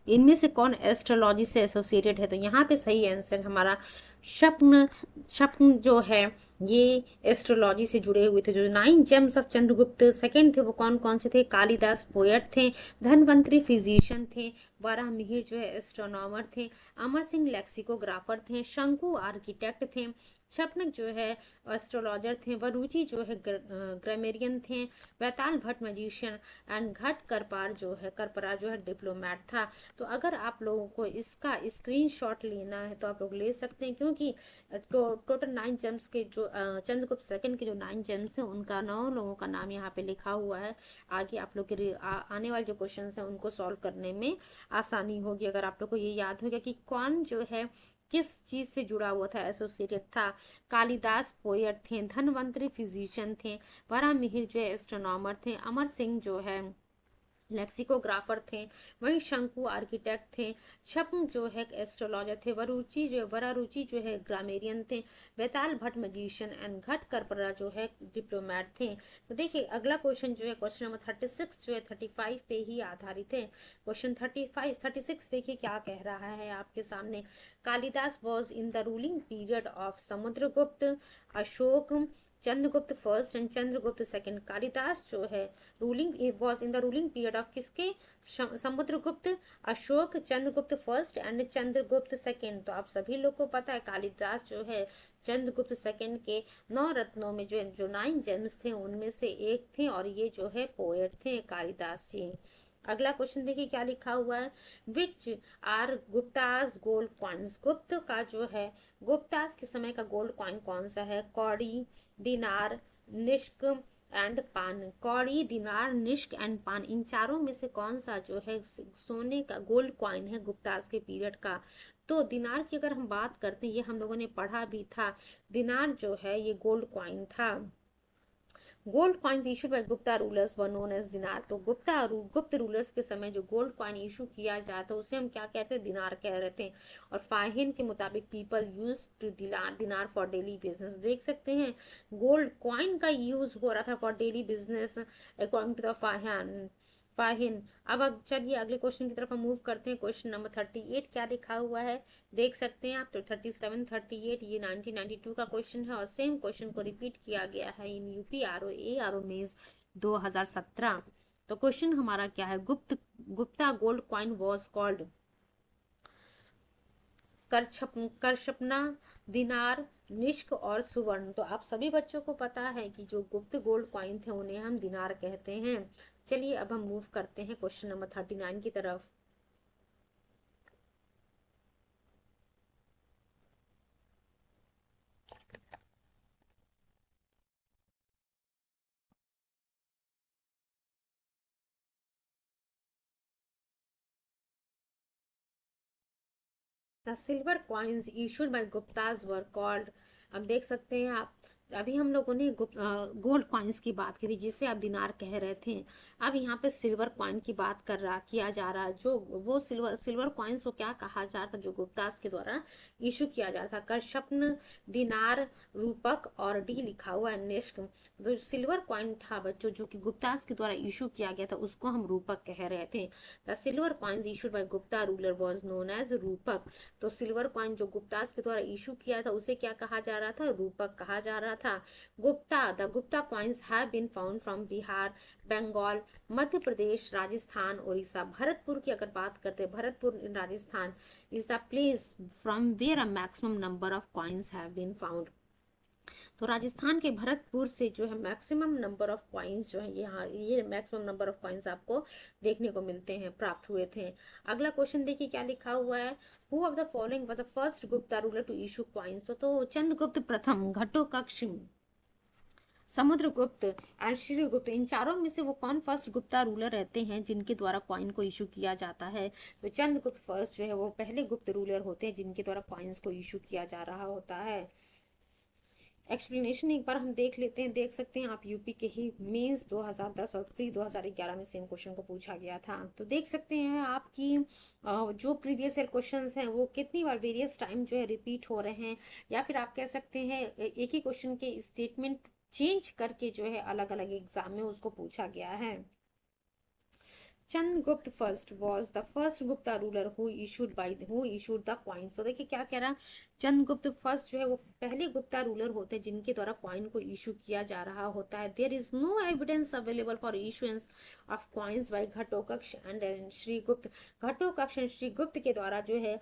इनमें से कौन एस्ट्रोलॉजी से एसोसिएटेड है? तो यहाँ पे सही आंसर हमारा स्वप्न, स्वप्न जो है ये एस्ट्रोलॉजी से जुड़े हुए थे। जो 9 जेम्स ऑफ चंद्रगुप्त सेकंड थे वो कौन कौन से थे? कालिदास पोएट थे, धनवंतरी फिजिशियन थे, वराह मिहिर जो है एस्ट्रोनॉमर थे, अमर सिंह लेक्सिकोग्राफर थे, शंकु आर्किटेक्ट थे, शपनक जो है एस्ट्रोलॉजर थे, वरुचि जो है ग्रामेरियन थे, वैताल भट्ट मैजिशियन एंड घट करपार जो है करपरा जो है डिप्लोमैट था। तो अगर आप लोगों को इसका स्क्रीनशॉट लेना है तो आप लोग ले सकते हैं, क्योंकि टोटल 9 जेम्स के जो चंद्रगुप्त सेकंड के जो 9 जेम्स हैं उनका 9 लोगों का नाम यहाँ पे लिखा हुआ है। आगे आप लोग के आने वाले जो क्वेश्चन हैं उनको सॉल्व करने में आसानी होगी अगर आप लोग को ये याद होगा कि कौन जो है किस चीज से जुड़ा हुआ था, एसोसिएटेड था। कालिदास पोएट थे, धनवंतरी फिजिशियन थे, वराह मिहिर जो है एस्ट्रोनॉमर थे, अमर सिंह जो है लेक्सिकोग्राफर थे, वहीं शंकु आर्किटेक्ट थे, छप्न जो है एस्ट्रोलॉजर थे, वरारुचि जो है ग्रामेरियन थे, वैताल भट्ट मैजिशियन एंड घट करपरा जो है डिप्लोमैट थे। तो देखिए अगला क्वेश्चन जो है क्वेश्चन नंबर 36 जो है 35 पे ही आधारित है। क्वेश्चन 36 देखिए क्या कह रहा है आपके सामने। Kalidasa was in the ruling period of Samudragupta, Ashoka, Chandragupta first and Chandragupta second. Kalidasa जो है ruling was in the ruling period of किसके? Samudragupta, Ashoka, Chandragupta first and Chandragupta second. तो आप सभी लोग को पता है कालिदास जो है चंद्रगुप्त सेकंड के 9 रत्नों में जो 9 जेम्स थे उनमें से एक थे, और ये जो है पोएट थे कालिदास जी। अगला क्वेश्चन देखिए क्या लिखा हुआ है। Which are Guptas gold coins? Gupta का जो है गुप्तास के समय का गोल्ड कॉइन कौन सा है? कौड़ी, दिनार, निष्क एंड पान। कौड़ी, दिनार, निष्क एंड पान, इन चारों में से कौन सा जो है सोने का गोल्ड कॉइन है गुप्तास के पीरियड का? तो दिनार की अगर हम बात करते हैं, ये हम लोगों ने पढ़ा भी था, दिनार जो है ये गोल्ड कॉइन था। Gold coins issued by Gupta rulers were known as dinar. तो गुप्त रूलर्स के समय जो गोल्ड कॉइन इशू किया जाता है उसे हम क्या कहते हैं? दिनार कह रहे थे। और फाहिन के मुताबिक पीपल यूज टू दिनार फॉर डेली बिजनेस। देख सकते हैं गोल्ड कॉइन का यूज हो रहा था for daily business according to the Fahien. अब चलिए अगले क्वेश्चन की तरफ हम मूव करते हैं। क्वेश्चन नंबर 38 क्या लिखा हुआ है देख सकते हैं आप। तो 37 38 ये 1992 का क्वेश्चन है, और सेम क्वेश्चन को रिपीट किया गया है इन यूपी आरओ मेंस 2017। तो क्वेश्चन हमारा क्या है? Gupta gold coin was called karshapana, dinar, nishka और सुवर्ण। तो आप सभी बच्चों को पता है कि जो गुप्त गोल्ड कॉइन थे उन्हें हम दिनार कहते हैं। चलिए अब हम मूव करते हैं क्वेश्चन नंबर 39 की तरफ। The silver coins issued bye Gupta's were called. अब देख सकते हैं आप अभी हम लोगों ने गोल्ड कॉइन्स की बात करी जिसे आप दिनार कह रहे थे। अब यहाँ पे सिल्वर कॉइन की बात किया जा रहा है। जो वो सिल्वर कॉइन्स को क्या कहा जा रहा था, जो गुप्तास के द्वारा इशू किया जा रहा था। करशप्न, दिनार, रूपक और डी लिखा हुआ है निष्क। जो सिल्वर कॉइन था बच्चों, जो कि गुप्तास के द्वारा इशू किया गया था, उसको हम रूपक कह रहे थे। The silver coins issued by Gupta ruler was known as rupaka. तो सिल्वर कॉइन जो गुप्तास के द्वारा इशू किया था उसे क्या कहा जा रहा था, रूपक कहा जा रहा था। The Gupta coins have been found from Bihar, Bengal, Madhya Pradesh, Rajasthan, Orissa. Bharatpur की अगर बात करते हैं, Bharatpur in Rajasthan is the place from where a maximum number of coins have been found. तो राजस्थान के भरतपुर से जो है मैक्सिमम नंबर ऑफ कॉइन्स जो है, यहाँ ये मैक्सिमम नंबर ऑफ कॉइन्स आपको देखने को मिलते हैं, प्राप्त हुए थे। अगला क्वेश्चन देखिए क्या लिखा हुआ है। Who of the following was the first Gupta ruler to issue coins. तो चंद्रगुप्त प्रथम, घटोत्कच, समुद्रगुप्त एंड श्रीगुप्त, इन चारों में से वो कौन फर्स्ट गुप्ता रूलर रहते हैं जिनके द्वारा कॉइन को इशू किया जाता है। तो चंद्रगुप्त फर्स्ट जो है वो पहले गुप्त रूलर होते हैं जिनके द्वारा कॉइन्स को इशू किया जा रहा होता है। एक्सप्लेनेशन एक बार हम देख लेते हैं। देख सकते हैं आप यूपी के ही मेंस 2010 और प्री 2011 में सेम क्वेश्चन को पूछा गया था। तो देख सकते हैं आपकी जो प्रीवियस ईयर क्वेश्चंस हैं वो कितनी बार वेरियस टाइम जो है रिपीट हो रहे हैं, या फिर आप कह सकते हैं एक ही क्वेश्चन के स्टेटमेंट चेंज करके जो है अलग अलग एग्जाम में उसको पूछा गया है। Chandragupta first was the first Gupta ruler who issued the coins। तो देखिए क्या कह रहा है, चंद्रगुप्त फर्स्ट जो है वो पहले गुप्ता रूलर होते हैं जिनके द्वारा कॉइन को इशू किया जा रहा होता है। There is no evidence available for issuance of coins by Ghatotkacha and Shrigupta. Ghatotkacha and Shrigupta के द्वारा जो है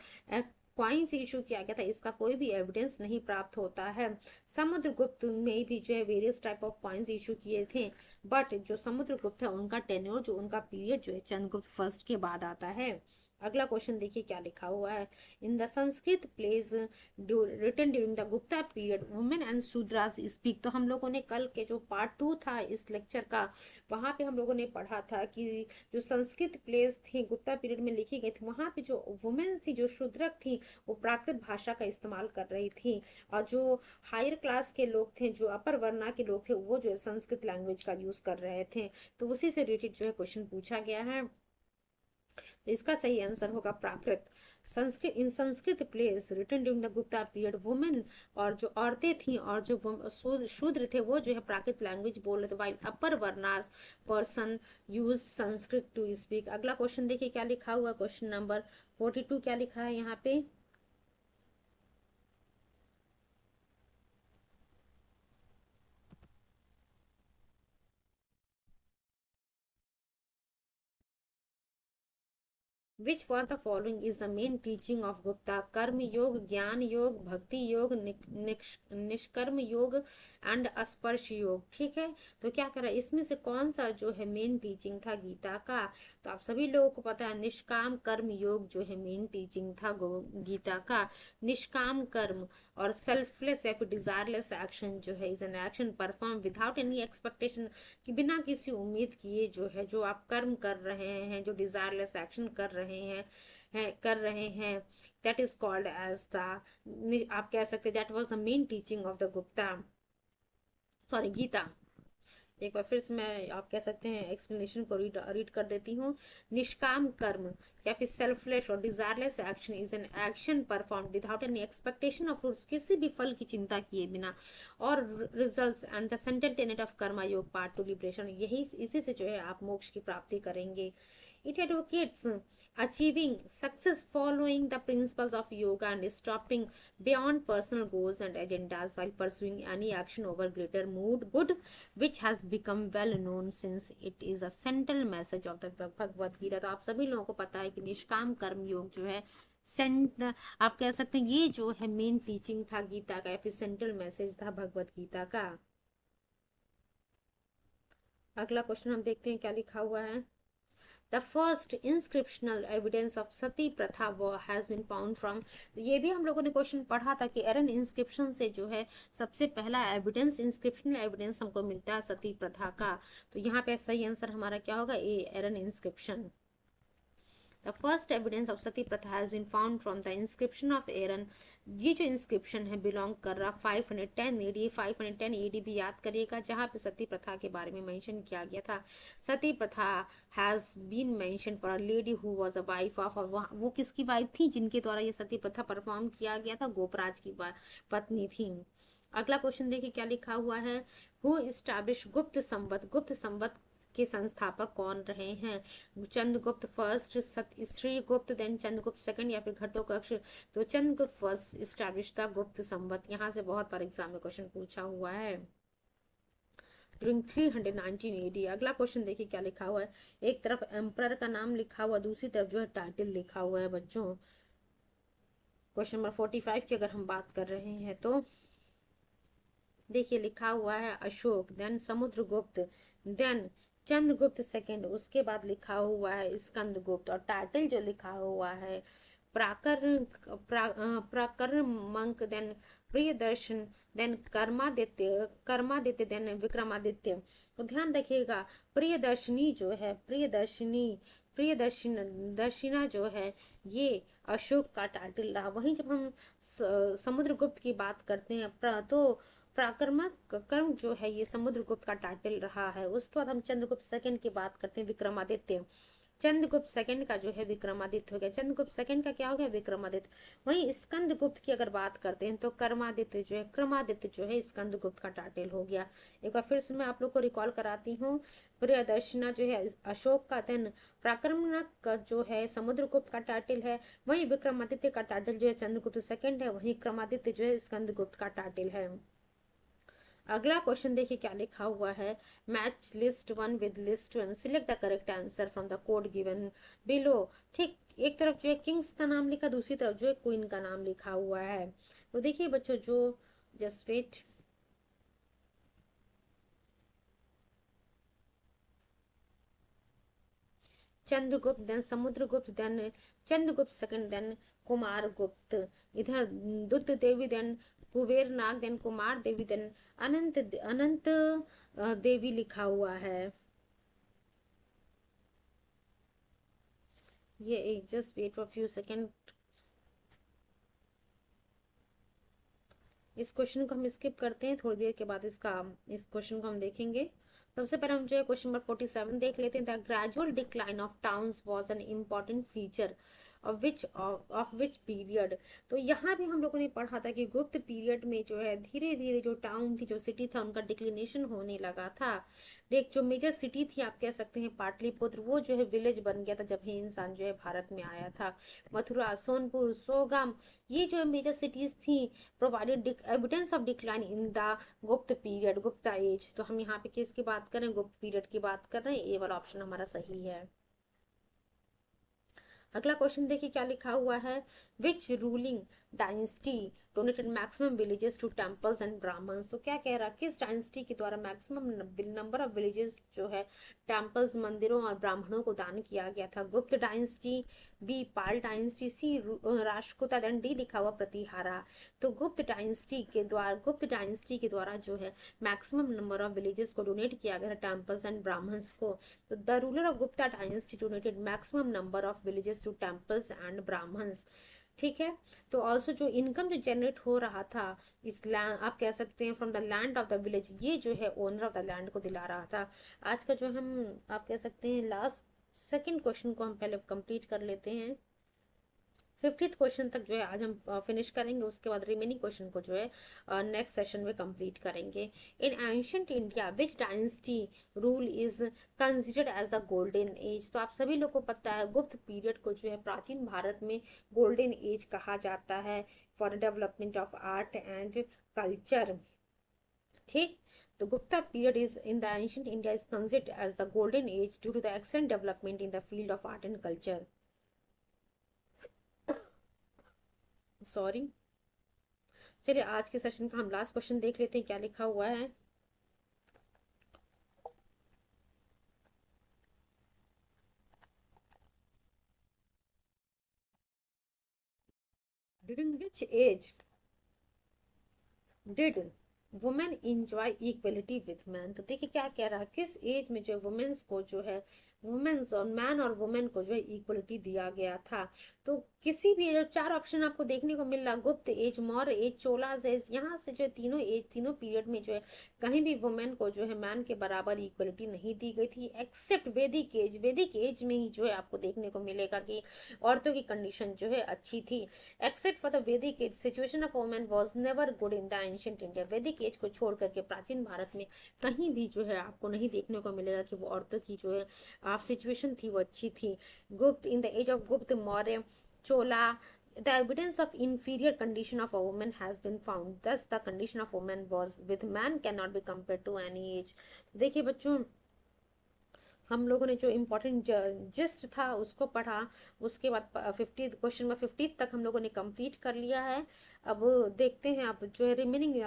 कॉइन्स इशू किया गया था, इसका कोई भी एविडेंस नहीं प्राप्त होता है। समुद्रगुप्त में भी जो है various type of coins issue किए थे, बट जो समुद्रगुप्त है उनका टेन्योर, जो उनका पीरियड जो है चंद्रगुप्त फर्स्ट के बाद आता है। अगला क्वेश्चन देखिए क्या लिखा हुआ है। In the Sanskrit plays written during the Gupta period women and Shudras speak. तो हम लोगों ने कल के जो पार्ट 2 था इस लेक्चर का, वहां पे हम लोगों ने पढ़ा था कि जो संस्कृत प्लेज थी गुप्ता पीरियड में लिखी गई थी, वहां पे जो वुमेन थी, जो शूद्रक थी, वो प्राकृत भाषा का इस्तेमाल कर रही थी, और जो हायर क्लास के लोग थे, जो अपर वर्णा के लोग थे, वो जो है संस्कृत लैंग्वेज का यूज कर रहे थे। तो उसी से रिलेटेड जो है क्वेश्चन पूछा गया है। तो इसका सही आंसर होगा Prakrit. Sanskrit in Sanskrit place written during the Gupta period women, और जो औरतें थी और जो शूद्र थे वो जो है प्राकृत लैंग्वेज बोल रहे थे, while upper varnas person use Sanskrit to speak. अगला क्वेश्चन देखिए क्या लिखा हुआ, क्वेश्चन नंबर 42 क्या लिखा है यहाँ पे। Which for the following is the main teaching of Gupta? कर्म योग, ज्ञान योग, भक्ति योग, निष्कर्म योग एंड स्पर्श योग। ठीक है, तो क्या करा, इसमें से कौन सा जो है मेन टीचिंग था गीता का। तो आप सभी लोगों को पता है निष्काम कर्म योग जो है मेन टीचिंग था गीता का। निष्काम कर्म और सेल्फलेस या फिर डिजायरलेस एक्शन जो है is an action perform without any expectation, कि बिना किसी उम्मीद किए जो है जो आप कर्म कर रहे हैं, जो डिजायरलेस एक्शन कर रहे हैं that is called as the, आप कह सकते that was the main teaching of the Gupta, sorry Gita. एक बार फिर से मैं आप कह सकते हैं एक्सप्लेनेशन को रीड कर देती हूँ। निष्काम कर्म या फिर सेल्फलेस और desireless action is an action perform without any expectation of fruits, किसी भी फल की चिंता किए बिना, और results and the central Tenet of Karma योग पार्ट टू लिबरेशन, यही इसी से जो है आप मोक्ष की प्राप्ति करेंगे। It advocates achieving success following the principles of yoga and stopping beyond personal goals and agendas while pursuing any action over greater mood good, which has become well known since it is a central message of the Bhagavad Gita। तो आप सभी लोगों को पता है कि निष्काम कर्म योग जो है आप कह सकते हैं ये जो है मेन टीचिंग था गीता का, या फिर सेंट्रल मैसेज था भगवत गीता का। अगला क्वेश्चन हम देखते हैं क्या लिखा हुआ है। The first inscriptional evidence of सती प्रथा has been found from। ये भी हम लोगों ने क्वेश्चन पढ़ा था कि एरन इंस्क्रिप्शन से जो है सबसे पहला एविडेंस, इंस्क्रिप्शनल एविडेंस हमको मिलता है सती प्रथा का। तो यहाँ पे सही आंसर हमारा क्या होगा, A, Eran inscription. The first evidence of sati प्रथा has been found from the inscription of Eran. ये जो इंस्क्रिप्शन है बिलोंग कर रहा 510 एडी, 510 एडी भी याद करिएगा, जहाँ पे सती प्रथा के बारे में मेंशन किया गया था। सती प्रथा has been mention for a lady who was a wife of, वो किसकी वाइफ थी जिनके द्वारा ये सती प्रथा परफॉर्म किया गया था? गोपराज की पत्नी थी। अगला क्वेश्चन देखिए क्या लिखा हुआ है। हु इस्टैब्लिश गुप्त संवत, गुप्त संवत के संस्थापक कौन रहे हैं? Chandragupta first, Shrigupta, then Chandragupta second, या फिर घटोत्कच? तो चंद्रगुप्त फर्स्ट इस्टैब्लिश द गुप्त संवत। यहाँ से बहुत बार एग्जाम में क्वेश्चन पूछा हुआ है। During 319 AD. अगला क्वेश्चन देखिए क्या लिखा हुआ है। एक तरफ एम्परर का नाम लिखा हुआ, दूसरी तरफ जो है टाइटल लिखा हुआ है बच्चों। क्वेश्चन नंबर 45 की अगर हम बात कर रहे हैं तो देखिए लिखा हुआ है Ashoka, then Samudragupta, then Chandragupta second, उसके बाद लिखा हुआ है स्कंदगुप्त, और टाइटल जो लिखा हुआ है प्राकर Parakramanka, then Priyadarshan, then Karmaditya, then Vikramaditya. तो ध्यान रखिएगा प्रियदर्शनी जो है, दर्शिना जो है ये अशोक का टाइटल रहा। वहीं जब हम समुद्रगुप्त की बात करते हैं तो प्राक्रमक कर्म जो है ये समुद्रगुप्त का टाइटल रहा है। उसके बाद हम चंद्रगुप्त सेकंड की बात करते हैं, विक्रमादित्य। चंद्रगुप्त सेकंड का जो है विक्रमादित्य हो गया, चंद्रगुप्त सेकंड का क्या हो गया? विक्रमादित्य। वहीं स्कंदगुप्त की अगर बात करते हैं तो कर्मादित्य जो है, क्रमादित्य जो है स्कंदगुप्त का टाइटल हो गया। एक बार फिर से मैं आप लोग को रिकॉल कराती हूँ। प्रियदर्शना जो है अशोक का, देन प्राक्रमक का जो है समुद्रगुप्त का टाइटल है, वहीं विक्रमादित्य का टाइटल जो है चंद्रगुप्त सेकंड है, वहीं क्रमादित्य जो है स्कंदगुप्त का टाइटल है। अगला क्वेश्चन देखिए क्या लिखा हुआ है। Match list one with list two and select the correct answer from the code given below. ठीक, एक तरफ जो है किंग्स का नाम लिखा, दूसरी तरफ जो है क्वीन का नाम लिखा हुआ है। तो देखिए बच्चों जो just wait, Chandragupta, then Samudragupta, then Chandragupta second, then Kumar Gupta. इधर Dutta Devi, then Kuber Nag, then Kumar Devi, then Anant Devi लिखा हुआ है। ये just wait for few second, इस क्वेश्चन को हम स्किप करते हैं, थोड़ी देर के बाद इस क्वेश्चन को हम देखेंगे। सबसे पहले हम जो है क्वेश्चन नंबर 47 देख लेते हैं। The gradual decline of towns was an important feature of which period. तो यहाँ भी हम लोगों ने पढ़ा था कि गुप्त पीरियड में जो है धीरे धीरे जो टाउन थी, जो सिटी था, उनका डिक्लिनेशन होने लगा था। देख जो मेजर सिटी थी आप कह सकते हैं पाटलिपुत्र, वो जो है विलेज बन गया था जब ही इंसान जो है भारत में आया था। मथुरा, सोनपुर, सोगम, ये जो मेजर सिटीज थी provided evidence of decline in the गुप्त पीरियड, गुप्ता एज। तो हम यहाँ पे किसकी बात करें? गुप्त पीरियड की बात कर रहे हैं। ए वाला ऑप्शन हमारा सही है। अगला क्वेश्चन देखिए क्या लिखा हुआ है। Which ruling dynasty donated maximum villages to temples and Brahmins. तो क्या कह रहा है, किस डायनेस्टी के द्वारा मैक्सिमम नंबर ऑफ विलेजेस जो है टेम्पल्स, मंदिरों और ब्राह्मणों को दान किया गया था? गुप्त डायनेस्टी, बी पाल डायनेस्टी, सी राष्ट्रकूटा, देन डी लिखा हुआ प्रतिहारा। तो गुप्त डायनेस्टी के द्वारा जो है मैक्सिमम नंबर ऑफ विलेजेस को डोनेट किया गया था टेम्पल्स एंड ब्राह्मण्स को। तो the ruler of Gupta dynasty donated maximum number of villages to temples and Brahmans. ठीक है। तो ऑल्सो जो इनकम जो जनरेट हो रहा था इस लैंड, आप कह सकते हैं from the land of the village, ये जो है ओनर ऑफ द लैंड को दिला रहा था। आज का जो हम आप कह सकते हैं लास्ट सेकंड क्वेश्चन को हम पहले कंप्लीट कर लेते हैं। 50th क्वेश्चन तक जो है आज हम फिनिश करेंगे, उसके बाद रिमेनिंग क्वेश्चन को जो है नेक्स्ट सेशन में कंप्लीट करेंगे। In ancient India which dynasty rule is considered as the golden age. तो आप सभी लोग को पता है गुप्त पीरियड को जो है प्राचीन भारत में गोल्डन एज कहा जाता है for development of art and culture. ठीक, तो Gupta period is in the ancient India is considered as the golden age due to the excellent development in the field of art and culture. Sorry, चलिए आज के session का हम last question देख लेते हैं क्या लिखा हुआ है। During which age did women enjoy equality with man. तो देखिए क्या कह रहा है, किस एज में जो वुमेन्स को जो है, वुमेन्स और मैन और वुमेन को जो है इक्वलिटी दिया गया था। तो किसी भी जो चार ऑप्शन आपको देखने को मिल रहा, Gupta age, Maurya age, Cholas age, यहाँ से जो तीनों एज, तीनों पीरियड में जो है कहीं भी वुमेन को जो है मैन के बराबर इक्वलिटी नहीं दी गई थी, एक्सेप्ट वैदिक एज। वैदिक एज में ही जो है आपको देखने को मिलेगा कि औरतों की कंडीशन जो है अच्छी थी। Except for the Vedic age, situation of women was never good in the ancient India. Vedic age को छोड़ करके प्राचीन भारत में कहीं भी जो है आपको नहीं देखने को मिलेगा कि वो औरतों की जो है आप सिचुएशन थी वो अच्छी थी। गुप्त, इन द एज ऑफ गुप्त, Maurya, chola, the evidence of inferior condition of a woman has been found, thus the condition of woman was with man cannot be compared to any age। देखिए बच्चों, हम लोगों ने जो इम्पोर्टेंट जिस्ट था उसको पढ़ा, उसके बाद 50 क्वेश्चन में 50 तक हम लोगों ने कंप्लीट कर लिया है। अब देखते हैं, अब जो है रिमेनिंग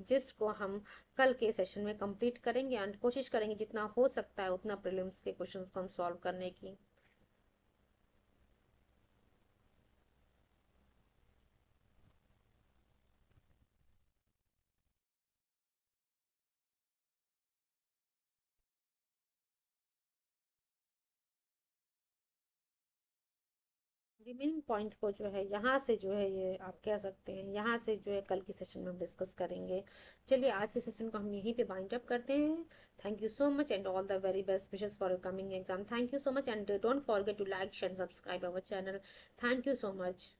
जिस्ट को हम कल के सेशन में कंप्लीट करेंगे एंड कोशिश करेंगे जितना हो सकता है उतना प्रीलिम्स के क्वेश्चंस को हम सॉल्व करने की। रिमेनिंग पॉइंट को जो है यहाँ से जो है ये आप कह सकते हैं यहाँ से जो है कल की सेशन में हम डिस्कस करेंगे। चलिए आज के सेशन को हम यहीं पे बाइंड अप करते हैं। Thank you so much and all the very best wishes for your coming exam. Thank you so much and don't forget to like share subscribe our channel. Thank you so much.